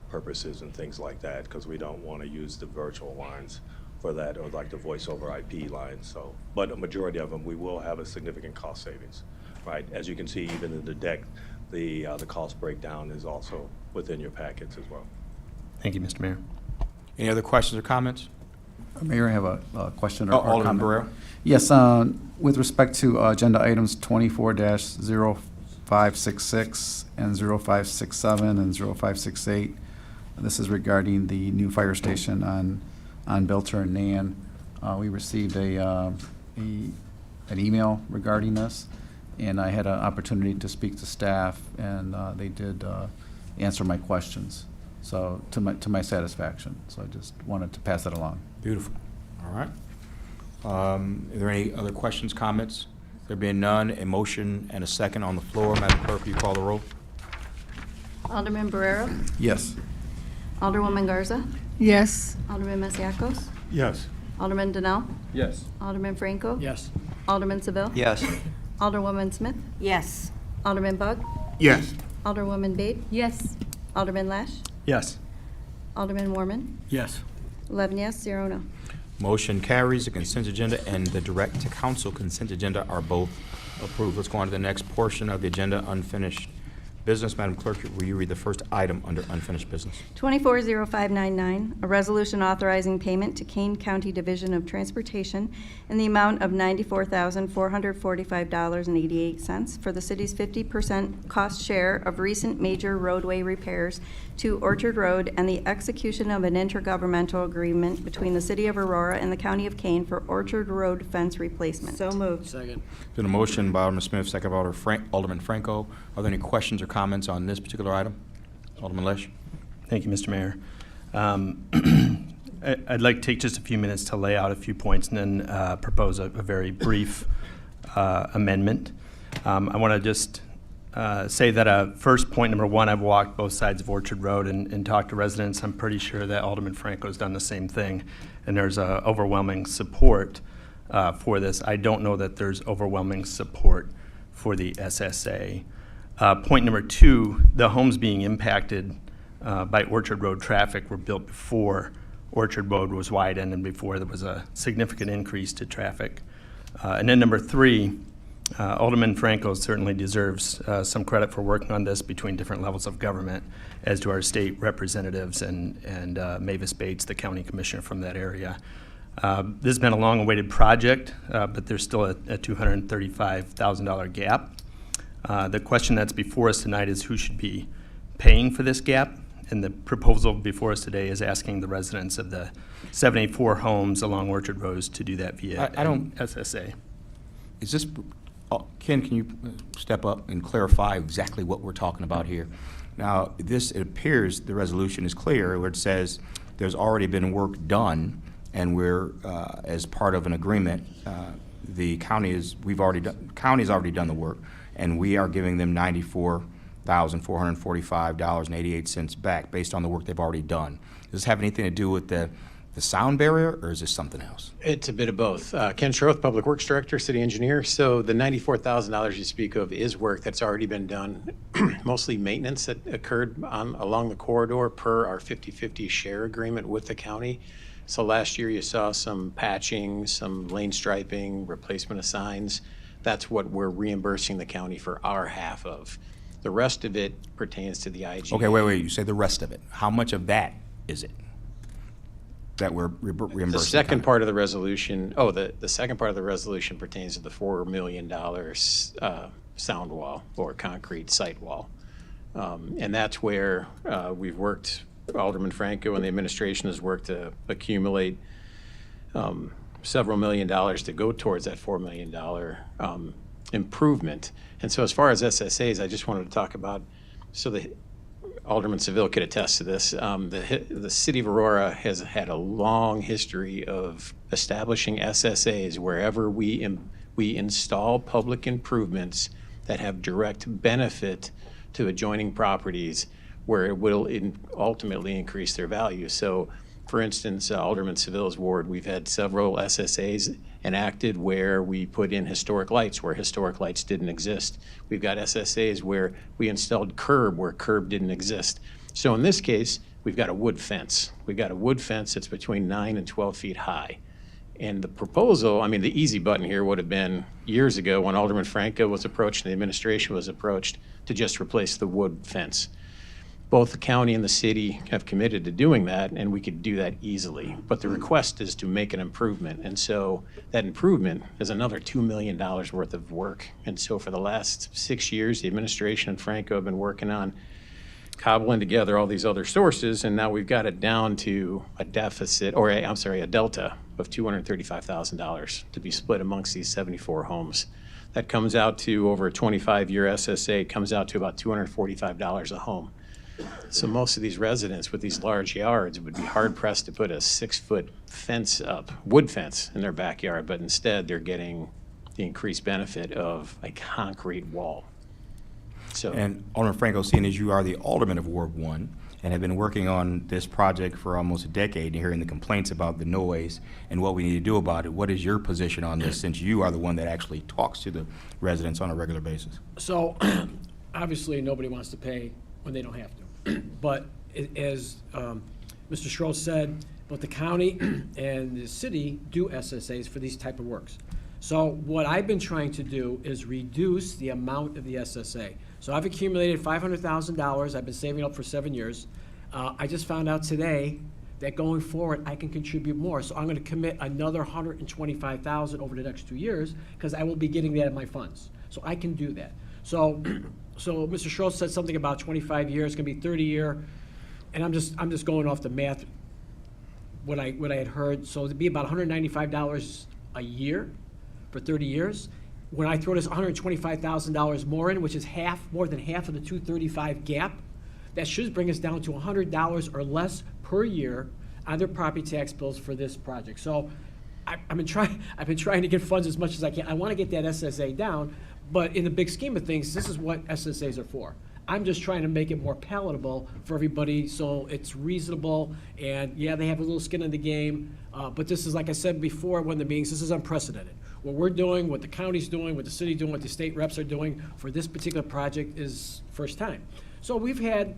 purposes and things like that, because we don't want to use the virtual lines for that, or like the voice over IP lines. So, but a majority of them, we will have a significant cost savings, right? As you can see, even in the deck, the cost breakdown is also within your packets as well. Thank you, Mr. Mayor. Any other questions or comments? Mayor, I have a question or Alderman comment. Barrera. Yes, with respect to agenda items 24-0566 and 0567 and 0568, this is regarding the new fire station on Bilter and Nan. We received an email regarding this, and I had an opportunity to speak to staff, and they did answer my questions. So to my satisfaction. So I just wanted to pass that along. Beautiful. All right. Are there any other questions, comments? There being none, a motion and a second on the floor. Madam Clerk, will you call the roll? Alderman Barrera, Yes. Alderwoman Garza, Yes. Alderman Masiacos, Yes. Alderman Donnell, Yes. Alderman Franco. Yes. Alderman Seville. Yes. Alderwoman Smith, Yes. Alderman Bug, Yes. Alderwoman Bade, Yes. Alderman Lash, Yes. Alderman Warman, Yes. 11 yes, 0 no. Motion carries. The consent agenda and the direct to council consent agenda are both approved. Let's go on to the next portion of the agenda, unfinished business. Madam Clerk, will you read the first item under unfinished business? 240599, a resolution authorizing payment to Kane County Division of Transportation in the amount of $94,445.88 for the city's 50% cost share of recent major roadway repairs to Orchard Road and the execution of an intergovernmental agreement between the City of Aurora and the County of Kane for Orchard Road fence replacement. So moved. Second. Been a motion by Alderman Smith, second by Alderman Franco. Are there any questions or comments on this particular item? Alderman Lesh? Thank you, Mr. Mayor. I'd like to take just a few minutes to lay out a few points and then propose a very brief amendment. I want to just say that first point number one, I've walked both sides of Orchard Road and talked to residents. I'm pretty sure that Alderman Franco has done the same thing, and there's overwhelming support for this. I don't know that there's overwhelming support for the SSA. Point number two, the homes being impacted by Orchard Road traffic were built before Orchard Road was widened and before there was a significant increase to traffic. And then number three, Alderman Franco certainly deserves some credit for working on this between different levels of government, as do our state representatives and Mavis Bates, the county commissioner from that area. This has been a long-awaited project, but there's still a $235,000 gap. The question that's before us tonight is who should be paying for this gap, and the proposal before us today is asking the residents of the 784 homes along Orchard Road to do that via SSA. Is this, Ken, can you step up and clarify exactly what we're talking about here? Now, it appears the resolution is clear, where it says there's already been work done, and we're, as part of an agreement, the county has already done the work, and we are giving them $94,445.88 back based on the work they've already done. Does this have anything to do with the sound barrier, or is this something else? It's a bit of both. Ken Schroth, Public Works Director, City Engineer. So the $94,000 you speak of is work that's already been done, mostly maintenance that occurred along the corridor per our 50-50 share agreement with the county. So last year you saw some patching, some lane striping, replacement of signs. That's what we're reimbursing the county for our half of. The rest of it pertains to the IGA. Okay, wait, you say the rest of it. How much of that is it that we're reimbursing? The second part of the resolution, the second part of the resolution pertains to the $4 million sound wall or concrete site wall. And that's where we've worked, Alderman Franco and the administration has worked to accumulate several $1 million to go towards that $4 million improvement. And so as far as SSAs, I just wanted to talk about, so the Alderman Seville could attest to this. The City of Aurora has had a long history of establishing SSAs wherever we install public improvements that have direct benefit to adjoining properties where it will ultimately increase their value. So, for instance, Alderman Seville's ward, we've had several SSAs enacted where we put in historic lights where historic lights didn't exist. We've got SSAs where we installed curb where curb didn't exist. So in this case, we've got a wood fence. We've got a wood fence that's between 9 and 12 feet high. And the proposal, I mean, the easy button here would have been years ago when Alderman Franco was approached and the administration was approached to just replace the wood fence. Both the county and the city have committed to doing that, and we could do that easily. But the request is to make an improvement. And so that improvement is another $2 million worth of work. And so for the last 6 years, the administration and Franco have been working on cobbling together all these other sources, and now we've got it down to a deficit, or a delta of $235,000 to be split amongst these 74 homes. That comes out to, over a 25-year SSA, comes out to about $245 a home. So most of these residents with these large yards would be hard pressed to put a 6-foot fence up, wood fence in their backyard, but instead they're getting the increased benefit of a concrete wall. So, And Alderman Franco, seeing as you are the alderman of Ward 1 and have been working on this project for almost a decade and hearing the complaints about the noise and what we need to do about it, what is your position on this since you are the one that actually talks to the residents on a regular basis? So, obviously, nobody wants to pay when they don't have to. But as Mr. Schroes said, both the county and the city do SSAs for these type of works. So what I've been trying to do is reduce the amount of the SSA. So I've accumulated $500,000. I've been saving up for 7 years. I just found out today that going forward, I can contribute more. So I'm going to commit another $125,000 over the next 2 years because I will be getting that in my funds. So I can do that. So Mr. Schroes said something about 25 years, it's going to be 30 year, and I'm just going off the math. What I had heard, so it'd be about $195 a year for 30 years. When I throw this $125,000 more in, which is more than half of the 235 gap, that should bring us down to $100 or less per year on their property tax bills for this project. So I've been trying to get funds as much as I can. I want to get that SSA down, but in the big scheme of things, this is what SSAs are for. I'm just trying to make it more palatable for everybody so it's reasonable, and yeah, they have a little skin in the game, but this is, like I said before at one of the meetings, this is unprecedented. What we're doing, what the county's doing, what the city's doing, what the state reps are doing for this particular project is first time. So we've had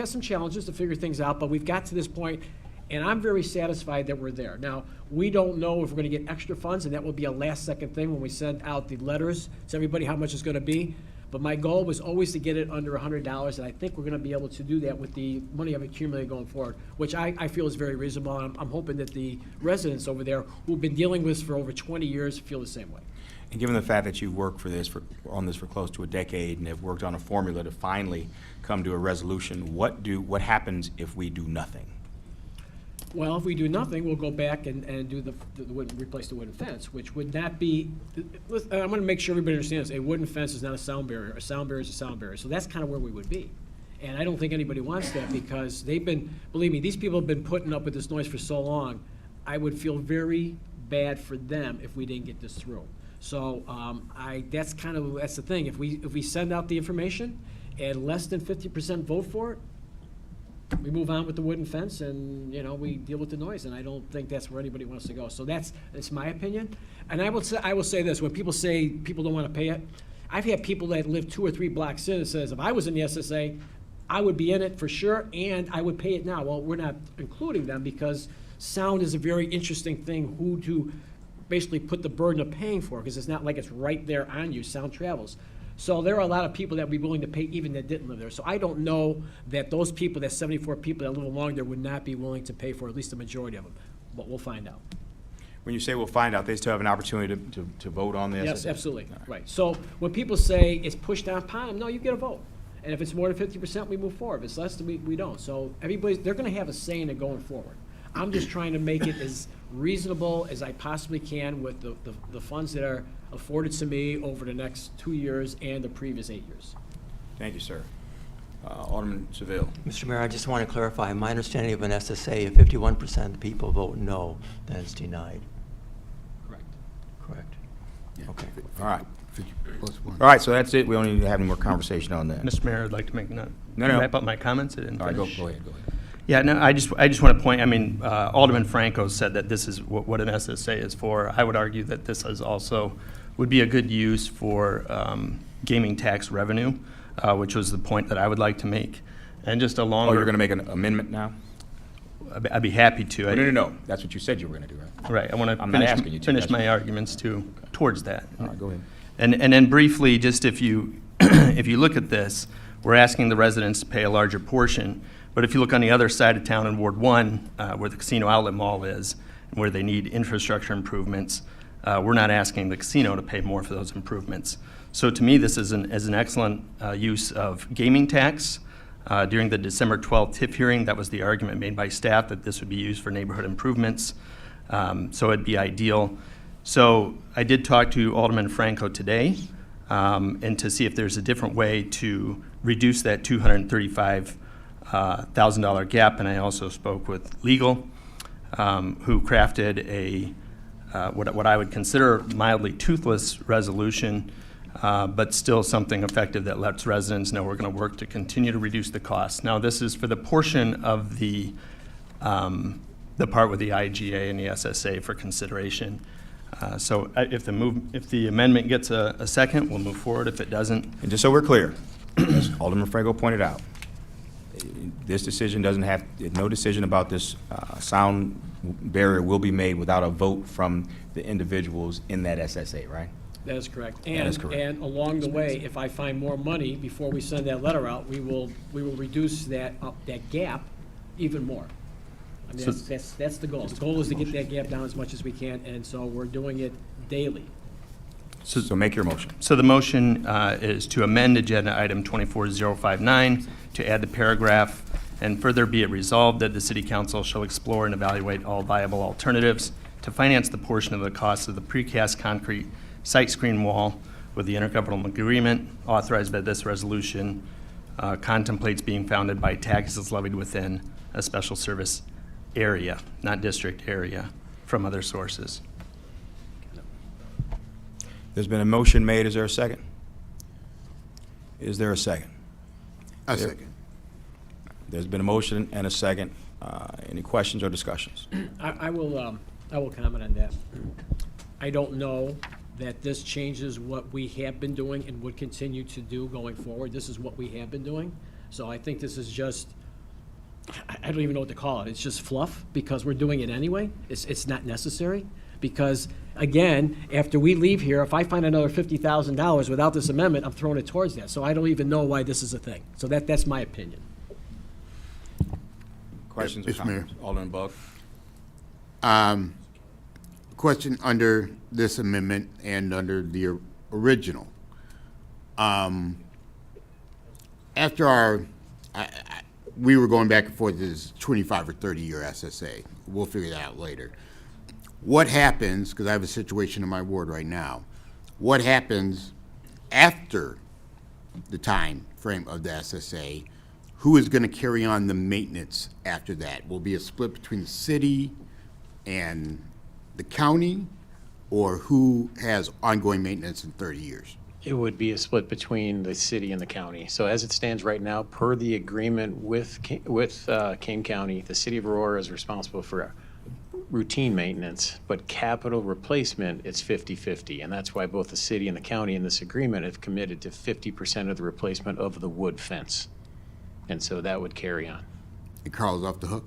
some challenges to figure things out, but we've got to this point, and I'm very satisfied that we're there. Now, we don't know if we're gonna get extra funds, and that will be a last-second thing when we send out the letters to everybody how much it's gonna be. But my goal was always to get it under $100, and I think we're gonna be able to do that with the money I've accumulated going forward, which I feel is very reasonable, and I'm hoping that the residents over there who've been dealing with this for over 20 years feel the same way. And given the fact that you've worked on this for close to a decade and have worked on a formula to finally come to a resolution, what happens if we do nothing? Well, if we do nothing, we'll go back and do replace the wooden fence, which would not be, I'm gonna make sure everybody understands, a wooden fence is not a sound barrier. A sound barrier is a sound barrier. So that's kind of where we would be. And I don't think anybody wants that because believe me, these people have been putting up with this noise for so long. I would feel very bad for them if we didn't get this through. So that's the thing. If we send out the information and less than 50% vote for it, we move on with the wooden fence and, we deal with the noise, and I don't think that's where anybody wants to go. So that's my opinion. And I will say this, when people say people don't want to pay it, I've had people that live 2 or 3 blocks in that says, if I was in the SSA, I would be in it for sure, and I would pay it now. Well, we're not including them because sound is a very interesting thing, who to basically put the burden of paying for, because it's not like it's right there on you, sound travels. So there are a lot of people that would be willing to pay even that didn't live there. So I don't know that those people, that 74 people that live along there, would not be willing to pay for at least the majority of them. But we'll find out. When you say we'll find out, they still have an opportunity to vote on this? Yes, absolutely, right. So when people say it's pushed down upon them, no, you get a vote. And if it's more than 50%, we move forward. If it's less, we don't. So they're gonna have a say in it going forward. I'm just trying to make it as reasonable as I possibly can with the funds that are afforded to me over the next 2 years and the previous 8 years. Thank you, sir. Alderman Seville. Mr. Mayor, I just want to clarify, my understanding of an SSA, if 51% of the people vote no, then it's denied. Correct. Correct. Yeah. Okay. All right. 50 plus 1. All right, so that's it. We don't need to have any more conversation on that. Mr. Mayor, I'd like to wrap up my comments. All right, go ahead. Yeah, no, I just want to point, Alderman Franco said that this is what an SSA is for. I would argue that this is would be a good use for gaming tax revenue, which was the point that I would like to make. And just a longer... Oh, you're going to make an amendment now? I'd be happy to. No. That's what you said you were going to do, right? Right. I want I'm to not asking you to. finish my arguments towards that. All right, go ahead. And then briefly, just if you if you look at this, we're asking the residents to pay a larger portion. But if you look on the other side of town in Ward 1, where the casino outlet mall is, and where they need infrastructure improvements, we're not asking the casino to pay more for those improvements. So to me, this is an excellent use of gaming tax. During the December 12th TIF hearing, that was the argument made by staff that this would be used for neighborhood improvements. So it'd be ideal. So I did talk to Alderman Franco today, and to see if there's a different way to reduce that 235 $1,000 gap, and I also spoke with legal, who crafted a what I would consider mildly toothless resolution, but still something effective that lets residents know we're going to work to continue to reduce the costs. Now, this is for the portion of the part with the IGA and the SSA for consideration. So if the amendment gets a second, we'll move forward. If it doesn't, And just so we're clear, as Alderman Franco pointed out, this decision doesn't have, no decision about this sound barrier will be made without a vote from the individuals in that SSA, right? That is correct. That And, is correct. and along the way, if I find more money before we send that letter out, we will reduce that gap even more. I mean, that's the goal. The goal is to get that gap down as much as we can, and so we're doing it daily. So make your motion. So the motion is to amend agenda item 24059 to add the paragraph, and further be it resolved that the city council shall explore and evaluate all viable alternatives to finance the portion of the cost of the precast concrete site screen wall with the intergovernmental agreement authorized by this resolution contemplates being founded by taxes levied within a special service area, not district area, from other sources. There's been a motion made. Is there a second? Is there a second? A second. There's been a motion and a second. Any questions or discussions? I will comment on that. I don't know that this changes what we have been doing and would continue to do going forward. This is what we have been doing. So I think this is just, I don't even know what to call it. It's just fluff because we're doing it anyway. It's not necessary because, again, after we leave here, if I find another $50,000 without this amendment, I'm throwing it towards that. So I don't even know why this is a thing. So that's my opinion. Questions or Mr. Mayor. comments? Alderman Bug. Question under this amendment and under the original. After we were going back and forth, this 25 or 30-year SSA. We'll figure that out later. What happens, because I have a situation in my ward right now, what happens after the time frame of the SSA? Who is going to carry on the maintenance after that? Will it be a split between the city and the county, or who has ongoing maintenance in 30 years? It would be a split between the city and the county. So as it stands right now, per the agreement with Kane County, the city of Aurora is responsible for routine maintenance, but capital replacement, it's 50-50. And that's why both the city and the county in this agreement have committed to 50% of the replacement of the wood fence. And so that would carry on. And Carl's off the hook?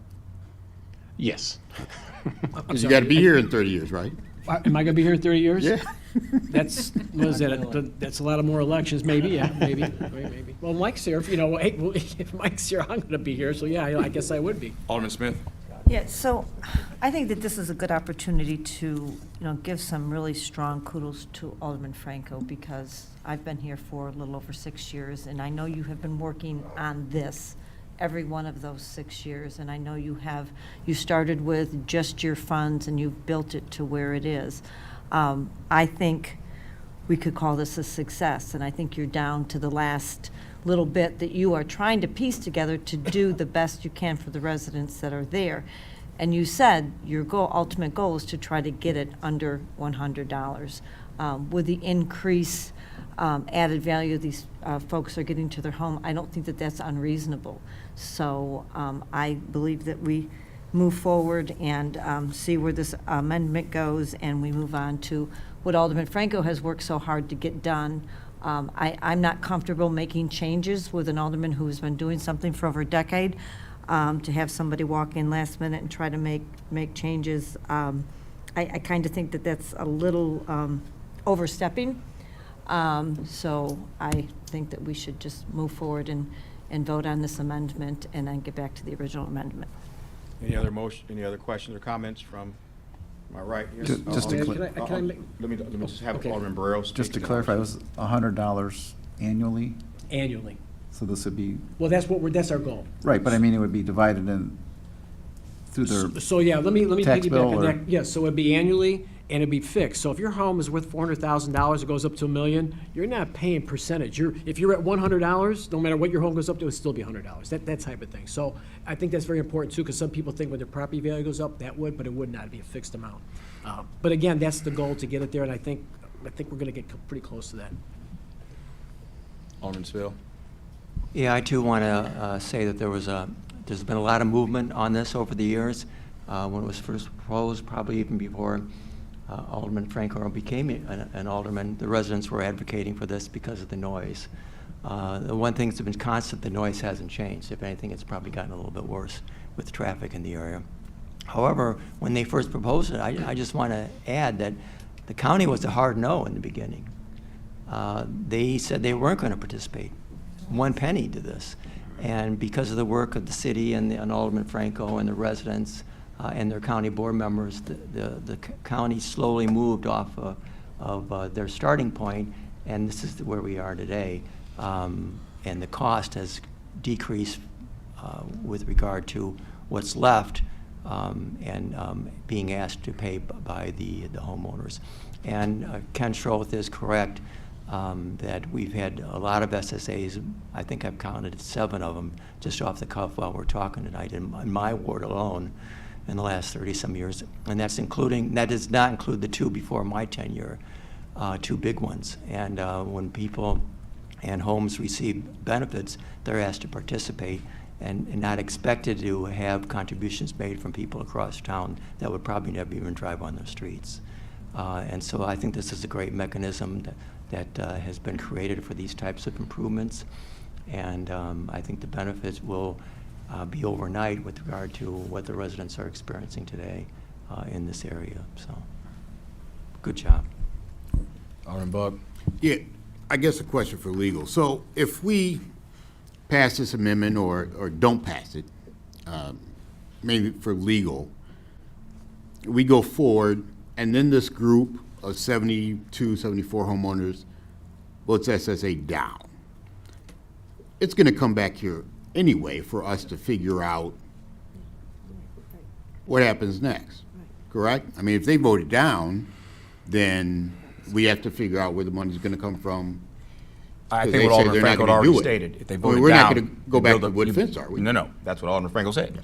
Yes. Because you got to be here in 30 years, right? Am I going to be here in 30 years? Yeah. That's, what is that? That's a lot of more elections, maybe, yeah, maybe. Well, Mike's here, hey, well, if Mike's here, I'm going to be here, so yeah, I guess I would be. Alderman Smith. Yeah, so I think that this is a good opportunity to, give some really strong kudos to Alderman Franco, because I've been here for a little over 6 years, and I know you have been working on this every one of those 6 years, and I know you started with just your funds and you've built it to where it is. I think we could call this a success, and I think you're down to the last little bit that you are trying to piece together to do the best you can for the residents that are there. And you said your ultimate goal is to try to get it under $100. With the increase added value these folks are getting to their home, I don't think that that's unreasonable. So I believe that we move forward and see where this amendment goes, and we move on to what Alderman Franco has worked so hard to get done. I'm not comfortable making changes with an alderman who has been doing something for over a decade. To have somebody walk in last minute and try to make changes, I kind of think that that's a little overstepping. So I think that we should just move forward and vote on this amendment and then get back to the original amendment. Any other motion? Any other questions or comments from my right here? Just to let me just have Alderman Barrero speak. Just to clarify, it was $100 annually? Annually. So this would be, Well, that's our goal. right, but I mean, it would be divided in through their So yeah, let me tax piggyback bill on or- that. Yes, so it'd be annually, and it'd be fixed. So if your home is worth $400,000, it goes up to $1 million, you're not paying percentage. If you're at $100, no matter what your home goes up to, it'll still be $100. That type of thing. So I think that's very important too, because some people think when their property value goes up, that would, but it would not be a fixed amount. But again, that's the goal, to get it there, and I think we're going to get pretty close to that. Alderman Seville. Yeah, I too want to say that there's been a lot of movement on this over the years. When it was first proposed, probably even before Alderman Franco became an alderman, the residents were advocating for this because of the noise. The one thing that's been constant, the noise hasn't changed. If anything, it's probably gotten a little bit worse with traffic in the area. However, when they first proposed it, I just want to add that the county was a hard no in the beginning. They said they weren't going to participate one penny to this. And because of the work of the city and Alderman Franco and the residents and their county board members, the county slowly moved off of their starting point, and this is where we are today. And the cost has decreased with regard to what's left and being asked to pay by the homeowners. And Ken Schroeth is correct that we've had a lot of SSAs. I think I've counted 7 of them just off the cuff while we're talking tonight in my ward alone in the last 30-some years. And that does not include the 2 before my tenure, 2 big ones. And when people and homes receive benefits, they're asked to participate and not expected to have contributions made from people across town that would probably never even drive on their streets. And so I think this is a great mechanism that has been created for these types of improvements. And I think the benefits will be overnight with regard to what the residents are experiencing today in this area. So, good job. Alderman Bug. Yeah, I guess a question for legal. So if we pass this amendment or don't pass it, maybe for legal, we go forward, and then this group of 72, 74 homeowners, well, it's SSA down. It's going to come back here anyway for us to figure out what happens next, correct? I mean, if they voted down, then we have to figure out where the money's going to come from. I think what Alderman Franco had already stated. If they voted we're down, not going to go back to wood fence, are we? No. That's what Alderman Franco said.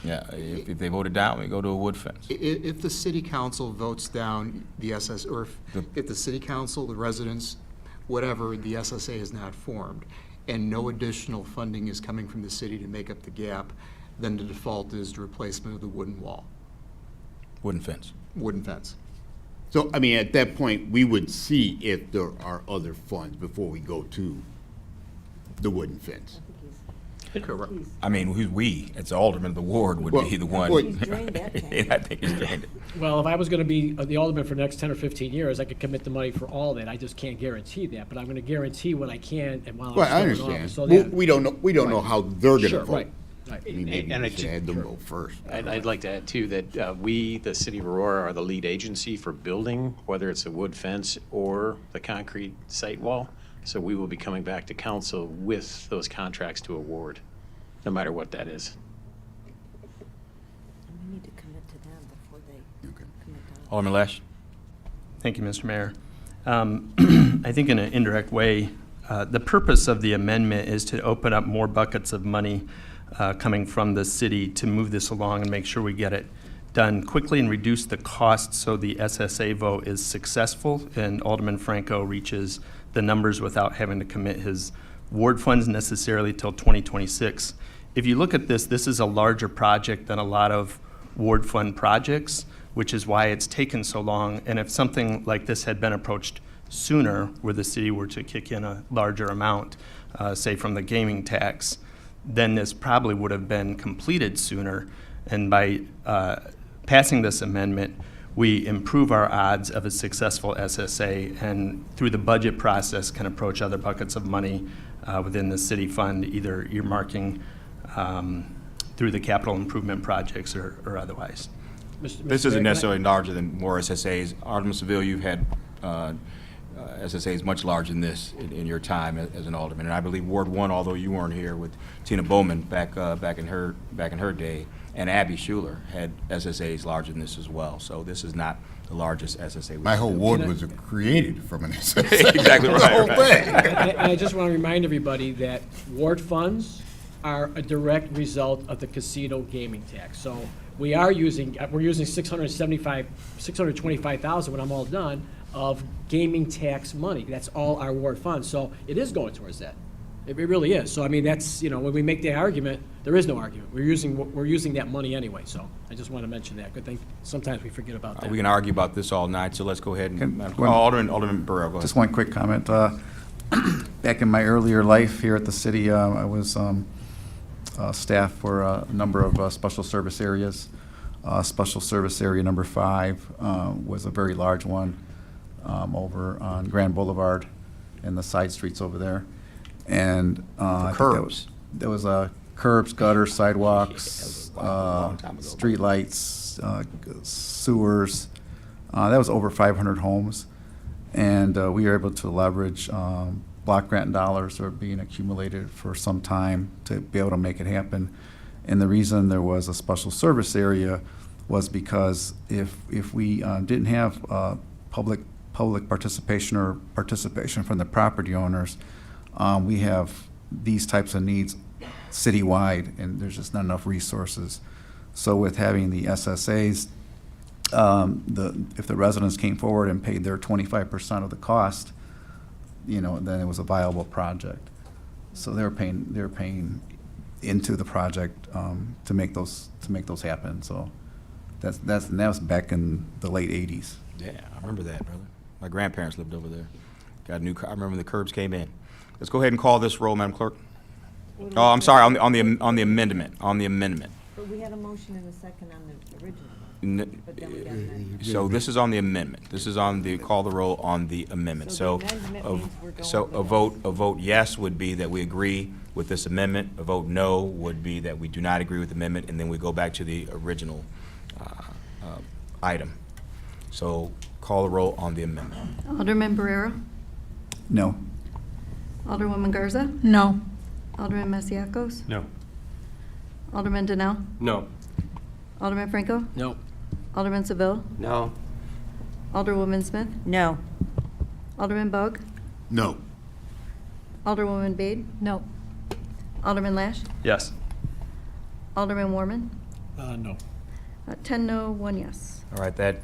Yeah, if they voted down, we go to a wood fence. If the city council votes down the SS, or if the city council, the residents, whatever, the SSA is not formed, and no additional funding is coming from the city to make up the gap, then the default is the replacement of the wooden wall. Wooden fence. Wooden fence. So, I mean, at that point, we would see if there are other funds before we go to the wooden fence. Correct. I mean, who's we? It's the alderman of the ward would be the one. I think he's drained it. Well, if I was going to be the alderman for the next 10 or 15 years, I could commit the money for all that. I just can't guarantee that, but I'm going to guarantee what I can and while Well, I I'm still in understand. office. So We that- we don't know how they're going to Sure, vote. right. I mean, maybe And we I should ju- have them go first. I'd like to add too that we, the city of Aurora, are the lead agency for building, whether it's a wood fence or the concrete site wall. So we will be coming back to council with those contracts to award, no matter what that is. We need to commit to them before they commit to us. Alderman Lesh. Thank you, Mr. Mayor. I think in an indirect way, the purpose of the amendment is to open up more buckets of money coming from the city to move this along and make sure we get it done quickly and reduce the cost so the SSA vote is successful and Alderman Franco reaches the numbers without having to commit his ward funds necessarily till 2026. If you look at this, this is a larger project than a lot of ward fund projects, which is why it's taken so long. And if something like this had been approached sooner, where the city were to kick in a larger amount, say from the gaming tax, then this probably would have been completed sooner. And by passing this amendment, we improve our odds of a successful SSA, and through the budget process can approach other buckets of money within the city fund, either earmarking through the capital improvement projects or otherwise. This isn't necessarily larger than more SSAs. Alderman Seville, you've had SSA is much larger than this in your time as an alderman. And I believe Ward 1, although you weren't here with Tina Bowman back in her day, and Abby Schuler had SSAs larger than this as well. So this is not the largest SSA. My whole ward was created from an SSA. Exactly right. The whole thing. And I just want to remind everybody that ward funds are a direct result of the casino gaming tax. So we're using 625,000 when I'm all done of gaming tax money. That's all our ward funds. So it is going towards that. It really is. So I mean, that's, when we make the argument, there is no argument. We're using that money anyway. So I just want to mention that. Good thing. Sometimes we forget about that. We can argue about this all night, so let's go ahead and Alderman Burrell, go ahead. Just one quick comment. Back in my earlier life here at the city, I was staff for a number of special service areas. Special service area number 5 was a very large one over on Grand Boulevard and the side streets over there. And I think curbs. There was curbs, gutters, sidewalks, streetlights, sewers. That was over 500 homes. And we were able to leverage block grant dollars that were being accumulated for some time to be able to make it happen. And the reason there was a special service area was because if we didn't have public participation or participation from the property owners, we have these types of needs citywide, and there's just not enough resources. So with having the SSAs, if the residents came forward and paid their 25% of the cost, then it was a viable project. So they were paying into the project to make those happen. So that was back in the late 80s. Yeah, I remember that, brother. My grandparents lived over there. Got a new car. I remember when the curbs came in. Let's go ahead and call this roll, Madam Clerk. Oh, I'm sorry, on the amendment. On the amendment. But we had a motion and a second on the original. But then we got that. So this is on the amendment. This is on the call the roll on the amendment. So So, the amendment means we're going so with a vote yes would be that we agree with this amendment. A vote no would be that we do not agree with the amendment, and then we go back to the original item. So call the roll on the amendment. Alderman Barrera? No. Alderwoman Garza? No. Alderman Masiacos? No. Alderman Donnell? No. Alderman Franco? No. Alderman Seville? No. Alderwoman Smith? No. Alderman Bug? No. Alderwoman Bade? No. Alderman Lash? Yes. Alderman Warman? No. 10 no, 1 yes. All right, that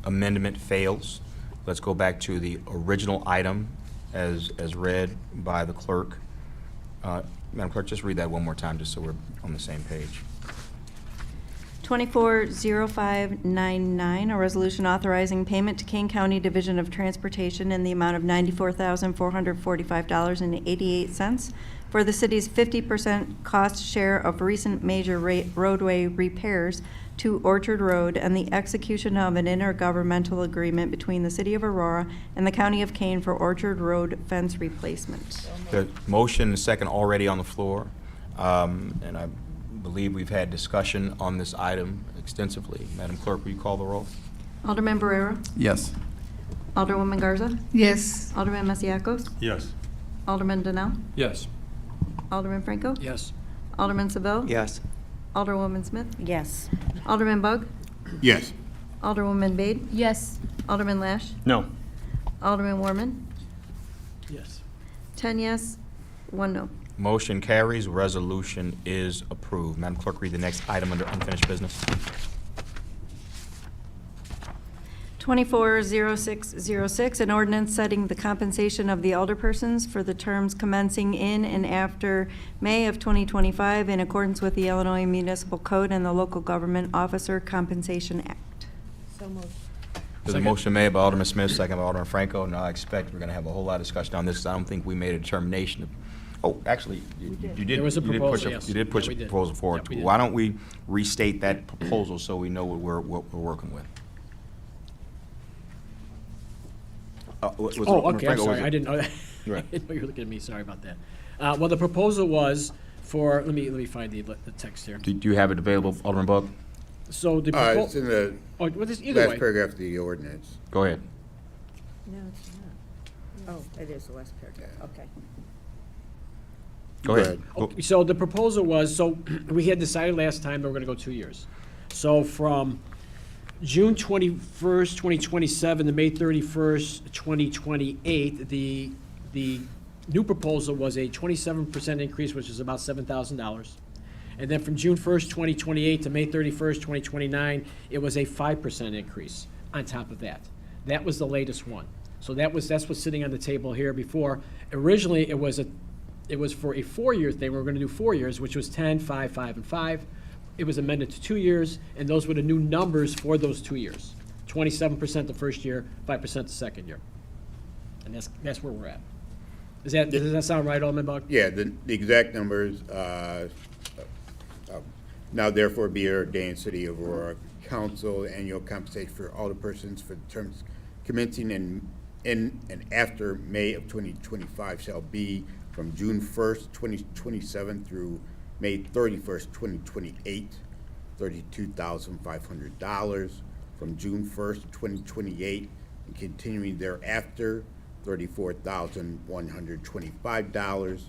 amendment fails. Let's go back to the original item as read by the clerk. Madam Clerk, just read that one more time, just so we're on the same page. 240599, a resolution authorizing payment to Kane County Division of Transportation in the amount of $94,445.88 for the city's 50% cost share of recent major roadway repairs to Orchard Road and the execution of an intergovernmental agreement between the City of Aurora and the County of Kane for Orchard Road fence replacement. The motion is second already on the floor, and I believe we've had discussion on this item extensively. Madam Clerk, will you call the roll? Alderman Barrera? Yes. Alderwoman Garza? Yes. Alderman Masiacos? Yes. Alderman Donnell? Yes. Alderman Franco? Yes. Alderman Seville? Yes. Alderwoman Smith? Yes. Alderman Bug? Yes. Alderwoman Bade? Yes. Alderman Lash? No. Alderman Warman? Yes. 10 yes, 1 no. Motion carries. Resolution is approved. Madam Clerk, read the next item under unfinished business. 240606, an ordinance setting the compensation of the alderpersons for the terms commencing in and after May of 2025 in accordance with the Illinois Municipal Code and the Local Government Officer Compensation Act. So moved. There's a motion made by Alderman Smith, second by Alderman Franco. Now I expect we're going to have a whole lot of discussion on this. I don't think we made a determination. Oh, actually, you did. There was a proposal, yes. You did push Yeah, a we did. proposal forward. Yeah, we did. Why don't we restate that proposal so we know what we're working with? Oh, okay, I'm sorry, I didn't know that. Right. I didn't know you were looking at me, sorry about that. Well, the proposal was for, let me find the text here. Do you have it available, Alderman Bug? So the. It's in the Oh, well, either way. last paragraph of the ordinance. Go ahead. No, it's not. Oh, it is the last paragraph, okay. Go ahead. Okay, so the proposal was, so we had decided last time that we're gonna go 2 years. So from June 21st, 2027 to May 31st, 2028, the new proposal was a 27% increase, which is about $7,000. And then from June 1st, 2028 to May 31st, 2029, it was a 5% increase on top of that. That was the latest one. So that's what's sitting on the table here before. Originally, it was for a 4-year thing. We were gonna do 4 years, which was 10, 5, 5, and 5. It was amended to 2 years, and those were the new numbers for those 2 years. 27% the first year, 5% the second year. And that's where we're at. Does that sound right, Alderman Bug? Yeah, the exact numbers, now therefore be ordained City of Aurora Council, annual compensation for all the persons for the terms commencing in and after May of 2025 shall be from June 1st, 2027 through May 31st, 2028, $32,500. From June 1st, 2028 and continuing thereafter, $34,125.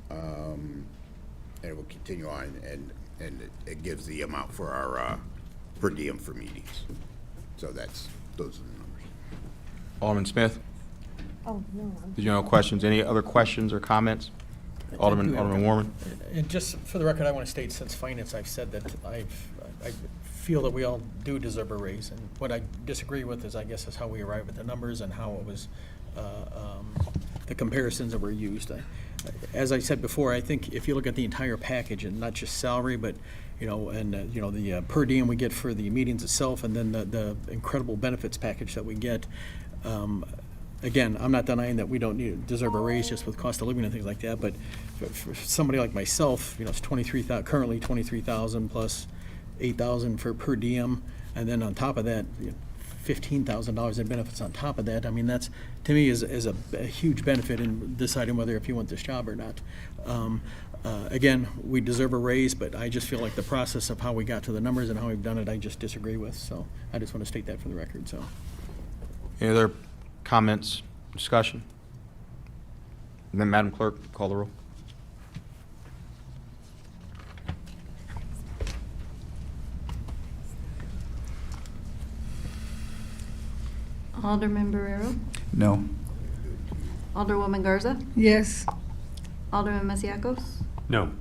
And it will continue on, and it gives the amount for our per diem for meetings. So those are the numbers. Alderman Smith, Oh, no. did you have questions? Any other questions or comments? Alderman Warman? And just for the record, I want to state, since finance, I've said that I feel that we all do deserve a raise. And what I disagree with is, I guess, is how we arrive at the numbers and how it was, the comparisons that were used. As I said before, I think if you look at the entire package and not just salary, but, the per diem we get for the meetings itself, and then the incredible benefits package that we get, again, I'm not denying that we don't deserve a raise just with cost of living and things like that, but for somebody like myself, it's currently $23,000 plus $8,000 for per diem, and then on top of that, $15,000 in benefits on top of that. I mean, that's, to me, is a huge benefit in deciding whether if you want this job or not. Again, we deserve a raise, but I just feel like the process of how we got to the numbers and how we've done it, I just disagree with. So I just want to state that for the record. So, Any other comments, discussion? And then, Madam Clerk, call the roll. Alderman Barrero? No. Alderwoman Garza? yes. Alderman Masiacos? No.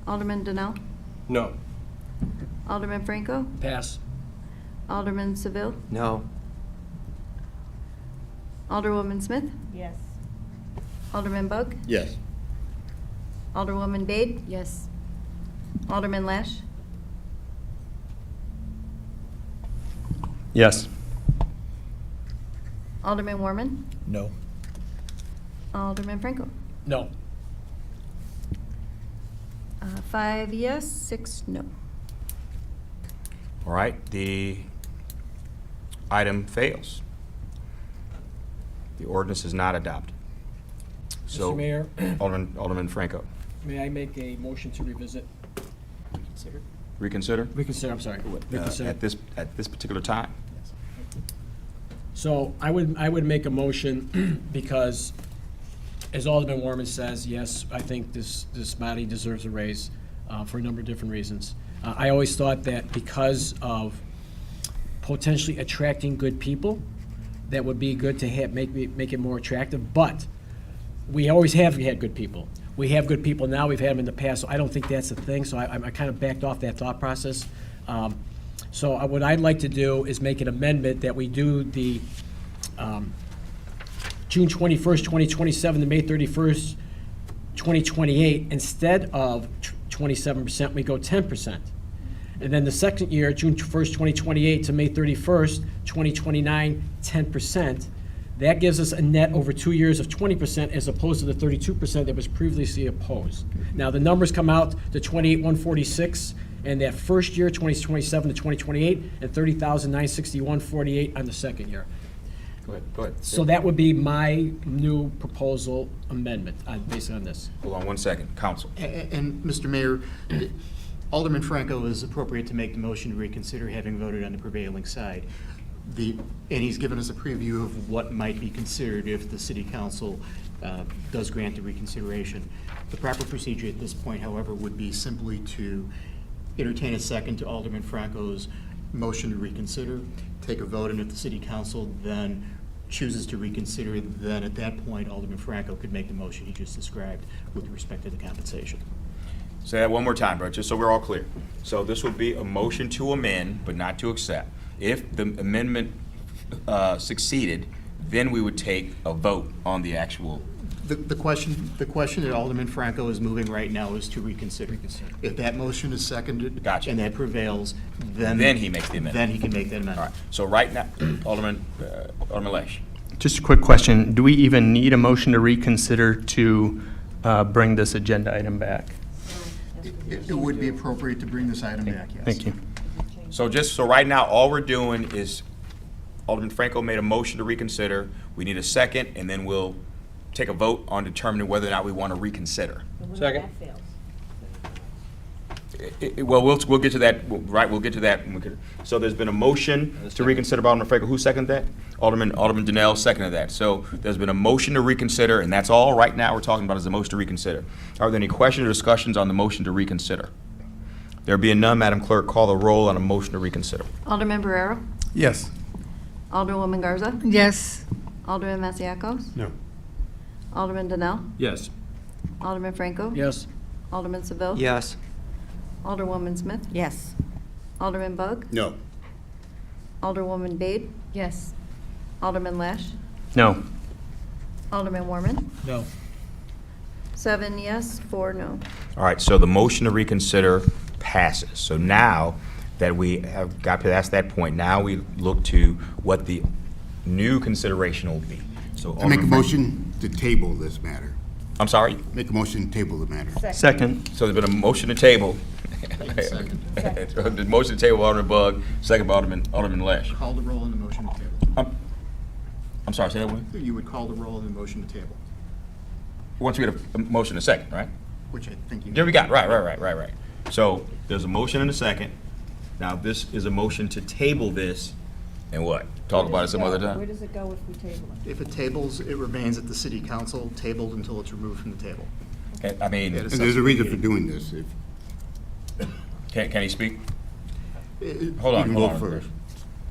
Alderman Donnell? No. Alderman Franco? Pass. Alderman Seville? No. Alderwoman Smith? Yes. Alderman Bug? Yes. Alderwoman Bade? Yes. Alderman Lash? Yes. Alderman Warman? No. Alderman Franco? No. 5 yes, 6 no. All right, the item fails. The ordinance is not adopted. So, Mr. Mayor, Alderman Franco. may I make a motion to revisit? Reconsider? Reconsider, I'm sorry. Reconsider. At this particular time? So I would make a motion because, as Alderman Warman says, yes, I think this body deserves a raise for a number of different reasons. I always thought that because of potentially attracting good people, that would be good to make it more attractive. But we always have had good people. We have good people now. We've had them in the past. So I don't think that's a thing. So I kind of backed off that thought process. So what I'd like to do is make an amendment that we do the June 21st, 2027 to May 31st, 2028. Instead of 27%, we go 10%. And then the second year, June 1st, 2028 to May 31st, 2029, 10%. That gives us a net over 2 years of 20% as opposed to the 32% that was previously opposed. Now, the numbers come out to 28,146, and that first year, 2027 to 2028, and 30,961.48 on the second year. Go ahead. So that would be my new proposal amendment based on this. Hold on 1 second, counsel. And Mr. Mayor, Alderman Franco is appropriate to make the motion to reconsider having voted on the prevailing side. And he's given us a preview of what might be considered if the city council does grant the reconsideration. The proper procedure at this point, however, would be simply to entertain a second to Alderman Franco's motion to reconsider, take a vote, and if the city council then chooses to reconsider, then at that point, Alderman Franco could make the motion he just described with respect to the compensation. Say that one more time, bro, just so we're all clear. So this would be a motion to amend, but not to accept. If the amendment succeeded, then we would take a vote on the actual. The question that Alderman Franco is moving right now is to reconsider. If that motion is seconded and that prevails, then he makes the amendment. Then he can make that amendment. All right. So right now, Alderman Lesh. Just a quick question. Do we even need a motion to reconsider to bring this agenda item back? It would be appropriate to bring this item back, yes. Thank you. So right now, all we're doing is Alderman Franco made a motion to reconsider. We need a second, and then we'll take a vote on determining whether or not we want to reconsider. Second. Well, we'll get to that, right, we'll get to that. So there's been a motion to reconsider by Alderman Franco. Who seconded that? Alderman Donnell seconded that. So there's been a motion to reconsider, and that's all right now we're talking about is the motion to reconsider. Are there any questions or discussions on the motion to reconsider? There being none, Madam Clerk, call the roll on a motion to reconsider. Alderman Barrero? Yes. Alderwoman Garza? Yes. Alderman Masiacos? No. Alderman Donnell? Yes. Alderman Franco? Yes. Alderman Seville? Yes. Alderwoman Smith? Yes. Alderman Bug? No. Alderwoman Bade? Yes. Alderman Lash? No. Alderman Warman? No. 7 yes, 4 no. All right, so the motion to reconsider passes. So now that we have got past that point, now we look to what the new consideration will be. So I make a Alderman motion to table this matter. I'm sorry? Make a motion to table the matter. Second. So there's been a motion to table. The motion to table, Alderman Bug, second by Alderman Lash. Call the roll on the motion to table. I'm sorry, say that one? You would call the roll on the motion to table, Once we get a motion in a second, right? which I think you. There we got, right. So there's a motion and a second. Now, this is a motion to table this and what? Talk about it some other time? Where does it go if we table it? If it tables, it remains at the city council, tabled until it's removed from the table. I mean, And there's a reason for doing this. can he speak? Hold on. First.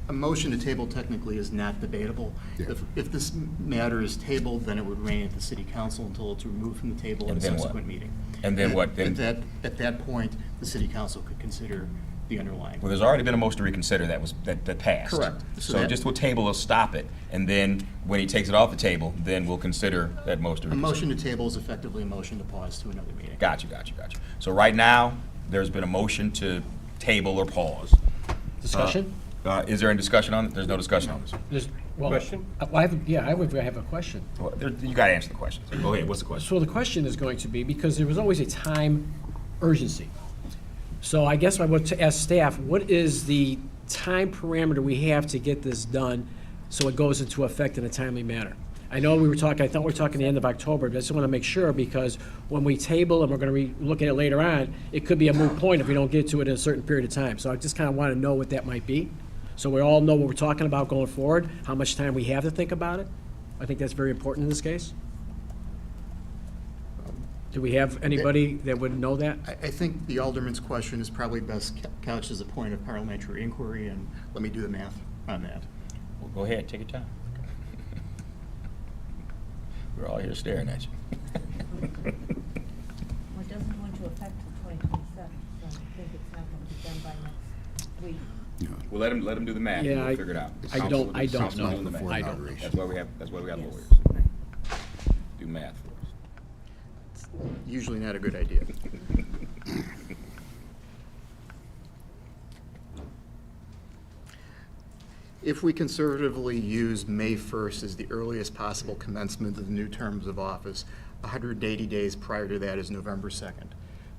A motion to table technically is not debatable. Yeah. If this matter is tabled, then it would remain at the city council until it's removed from the table at a And then what? subsequent meeting. And then what? At that point, the city council could consider the underlying. Well, there's already been a motion to reconsider that passed. Correct. So just with table, will stop it, and then when he takes it off the table, then we'll consider that motion to A reconsider. motion to table is effectively a motion to pause to another meeting. Got you. So right now, there's been a motion to table or pause. Discussion? Is there any discussion on it? There's no discussion on this. Question? I have a question. Well, you got to answer the question. So go ahead. What's the question? So the question is going to be, because there was always a time urgency. So I guess I would to ask staff, what is the time parameter we have to get this done so it goes into effect in a timely manner? I know I thought we were talking the end of October, but I just want to make sure, because when we table and we're going to look at it later on, it could be a moot point if we don't get to it in a certain period of time. So I just kind of want to know what that might be, so we all know what we're talking about going forward, how much time we have to think about it. I think that's very important in this case. Do we have anybody that would know that? I think the alderman's question is probably best couched as a point of parliamentary inquiry, and let me do the math on that. Well, go ahead. Take your time. We're all here staring at you. Well, it doesn't go into effect till 2027, so I think it's not going to be done by next week. Well, let him do the math. Yeah, We'll figure it out. I don't know. Doing the math. I don't. That's why we have lawyers. Do math for us. Usually not a good idea. If we conservatively use May 1st as the earliest possible commencement of the new terms of office, 180 days prior to that is November 2nd.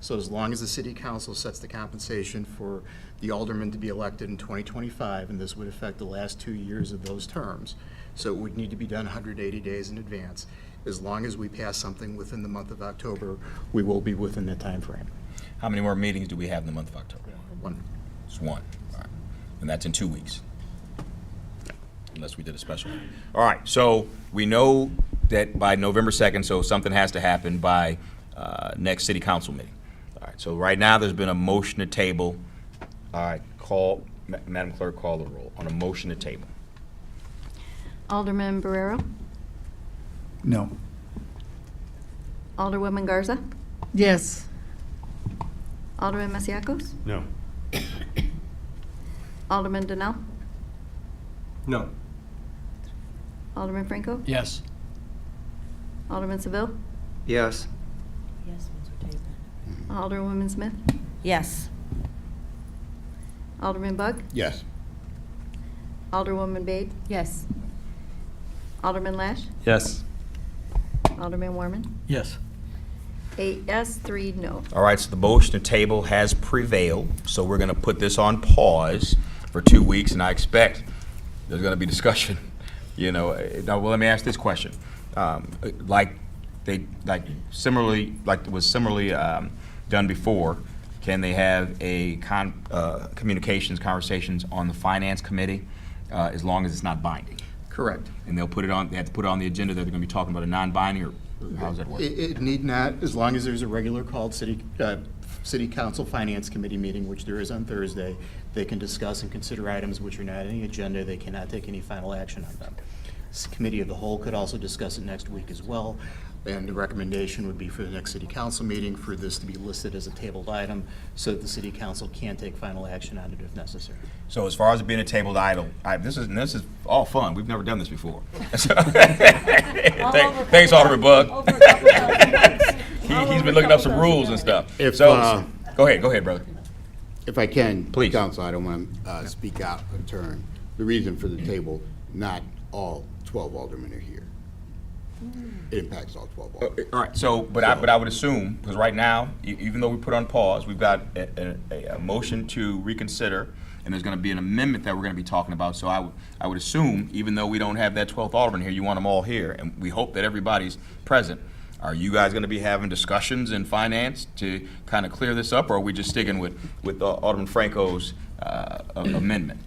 So as long as the city council sets the compensation for the alderman to be elected in 2025, and this would affect the last 2 years of those terms, so it would need to be done 180 days in advance. As long as we pass something within the month of October, we will be within that time frame. How many more meetings do we have in the month of October? One. It's one. All right. And that's in 2 weeks. unless we did a special. All right, so we know that by November 2nd, so something has to happen by next city council meeting. All right, so right now, there's been a motion to table. All right, Madam Clerk, call the roll on a motion to table. Alderman Barrero? No. Alderwoman Garza? Yes. Alderman Masiacos? No. Alderman Donnell? No. Alderman Franco? Yes. Alderman Seville? Yes. Yes, ones are tabled. Alderwoman Smith? Yes. Alderman Bug? Yes. Alderwoman Bade? Yes. Alderman Lash? Yes. Alderman Warman? Yes. 8 yes, 3 no. All right, so the motion to table has prevailed, so we're going to put this on pause for 2 weeks, and I expect there's going to be discussion. Now, well, let me ask this question. Like it was similarly done before, can they have a conversations on the finance committee as long as it's not binding? Correct. And they have to put it on the agenda that they're going to be talking about a non-binding, or how does that work? It need not, as long as there's a regular called city council finance committee meeting, which there is on Thursday. They can discuss and consider items which are not on the agenda. They cannot take any final action on them. Committee of the whole could also discuss it next week as well. And the recommendation would be for the next city council meeting for this to be listed as a tabled item so that the city council can take final action on it if necessary. So as far as it being a tabled item, this is all fun. We've never done this before. Thanks, Alderman Bug. He's been looking up some rules and stuff. Go ahead, brother. If I can, Please. Council, I don't want to speak out of turn. The reason for the table, not all 12 aldermen are here. It impacts all 12 aldermen. All right, but I would assume, because right now, even though we put on pause, we've got a motion to reconsider, and there's going to be an amendment that we're going to be talking about. So I would assume, even though we don't have that 12th alderman here, you want them all here, and we hope that everybody's present. Are you guys going to be having discussions in finance to kind of clear this up, or are we just sticking with Alderman Franco's amendment?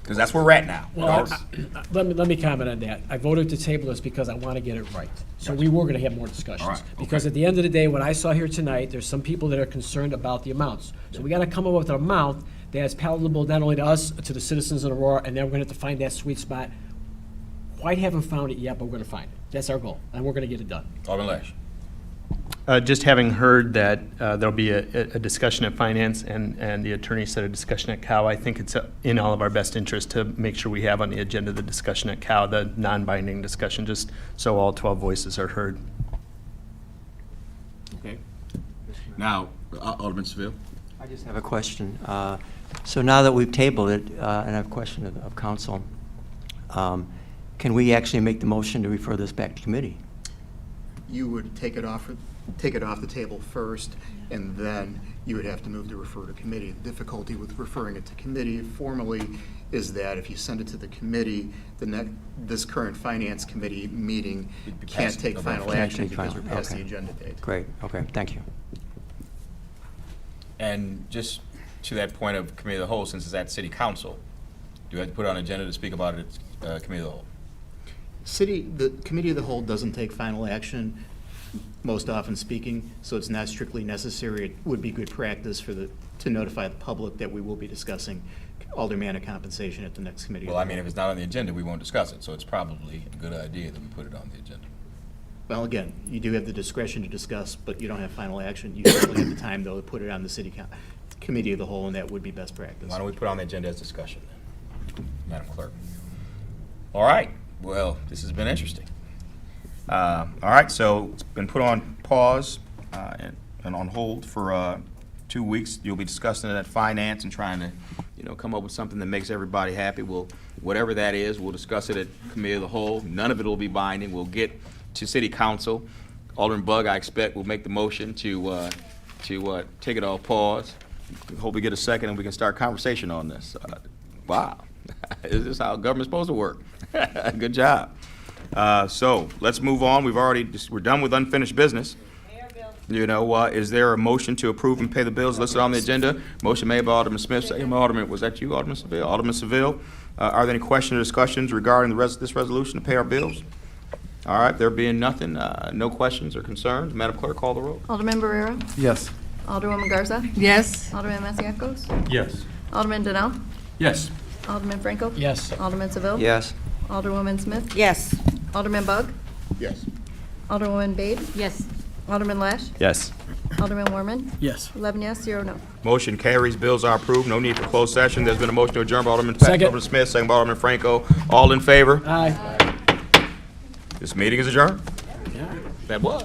Because that's where we're at now. Well, let me comment on that. I voted to table this because I want to get it right. So we were going to have more discussions. All right, Because at the end of the day, what I saw here tonight, there's some people that are concerned about the amounts. So we got to come up with an amount that's palatable not only to us, to the citizens of Aurora, and then we're going to have to find that sweet spot. Quite haven't found it yet, but we're going to find it. That's our goal, and we're going to get it done. Alderman Lash. Just having heard that there'll be a discussion at finance and the attorney said a discussion at COW, I think it's in all of our best interest to make sure we have on the agenda the discussion at COW, the non-binding discussion, just so all 12 voices are heard. Okay. Now, Alderman Seville. I just have a question. So now that we've tabled it, and I have a question of council, can we actually make the motion to refer this back to committee? You would take it off the table first, and then you would have to move to refer to committee. The difficulty with referring it to committee formally is that if you send it to the committee, this current finance committee meeting can't take final action because we're past the agenda date. Great, okay, thank you. And just to that point of committee of the whole, since it's at city council, do you have to put it on agenda to speak about it at committee of the whole? The committee of the whole doesn't take final action, most often speaking, so it's not strictly necessary. It would be good practice to notify the public that we will be discussing aldermanic compensation at the next committee. Well, I mean, if it's not on the agenda, we won't discuss it, so it's probably a good idea that we put it on the agenda. Well, again, you do have the discretion to discuss, but you don't have final action. You certainly have the time, though, to put it on the committee of the whole, and that would be best practice. Why don't we put it on the agenda as discussion then, Madam Clerk? All right. Well, this has been interesting. All right, so it's been put on pause and on hold for 2 weeks. You'll be discussing it at finance and trying to, come up with something that makes everybody happy. Whatever that is, we'll discuss it at committee of the whole. None of it will be binding. We'll get to city council. Alderman Bug, I expect, will make the motion to take it off pause. Hope we get a second and we can start conversation on this. Wow. Is this how government's supposed to work? Good job. So let's move on. We're done with unfinished business. Is there a motion to approve and pay the bills listed on the agenda? Motion made by Alderman Smith, second by Alderman, was that you, Alderman Seville? Alderman Seville. Are there any questions or discussions regarding this resolution to pay our bills? All right, there being nothing, no questions or concerns, Madam Clerk, call the roll. Alderman Barrera? Yes. Alderwoman Garza? Yes. Alderman Masiacos? Yes. Alderman Donnell? Yes. Alderman Franco? Yes. Alderman Seville? Yes. Alderwoman Smith? Yes. Alderman Bug? Yes. Alderwoman Babe? Yes. Alderman Lash? Yes. Alderman Warman? Yes. 11 yes, 0 no. Motion carries, bills are approved, no need for closed session. There's been a motion to adjourn by Alderman Second. Alderman Smith, second by Alderman Franco. All in favor? Aye. This meeting is adjourned. Yeah. That was.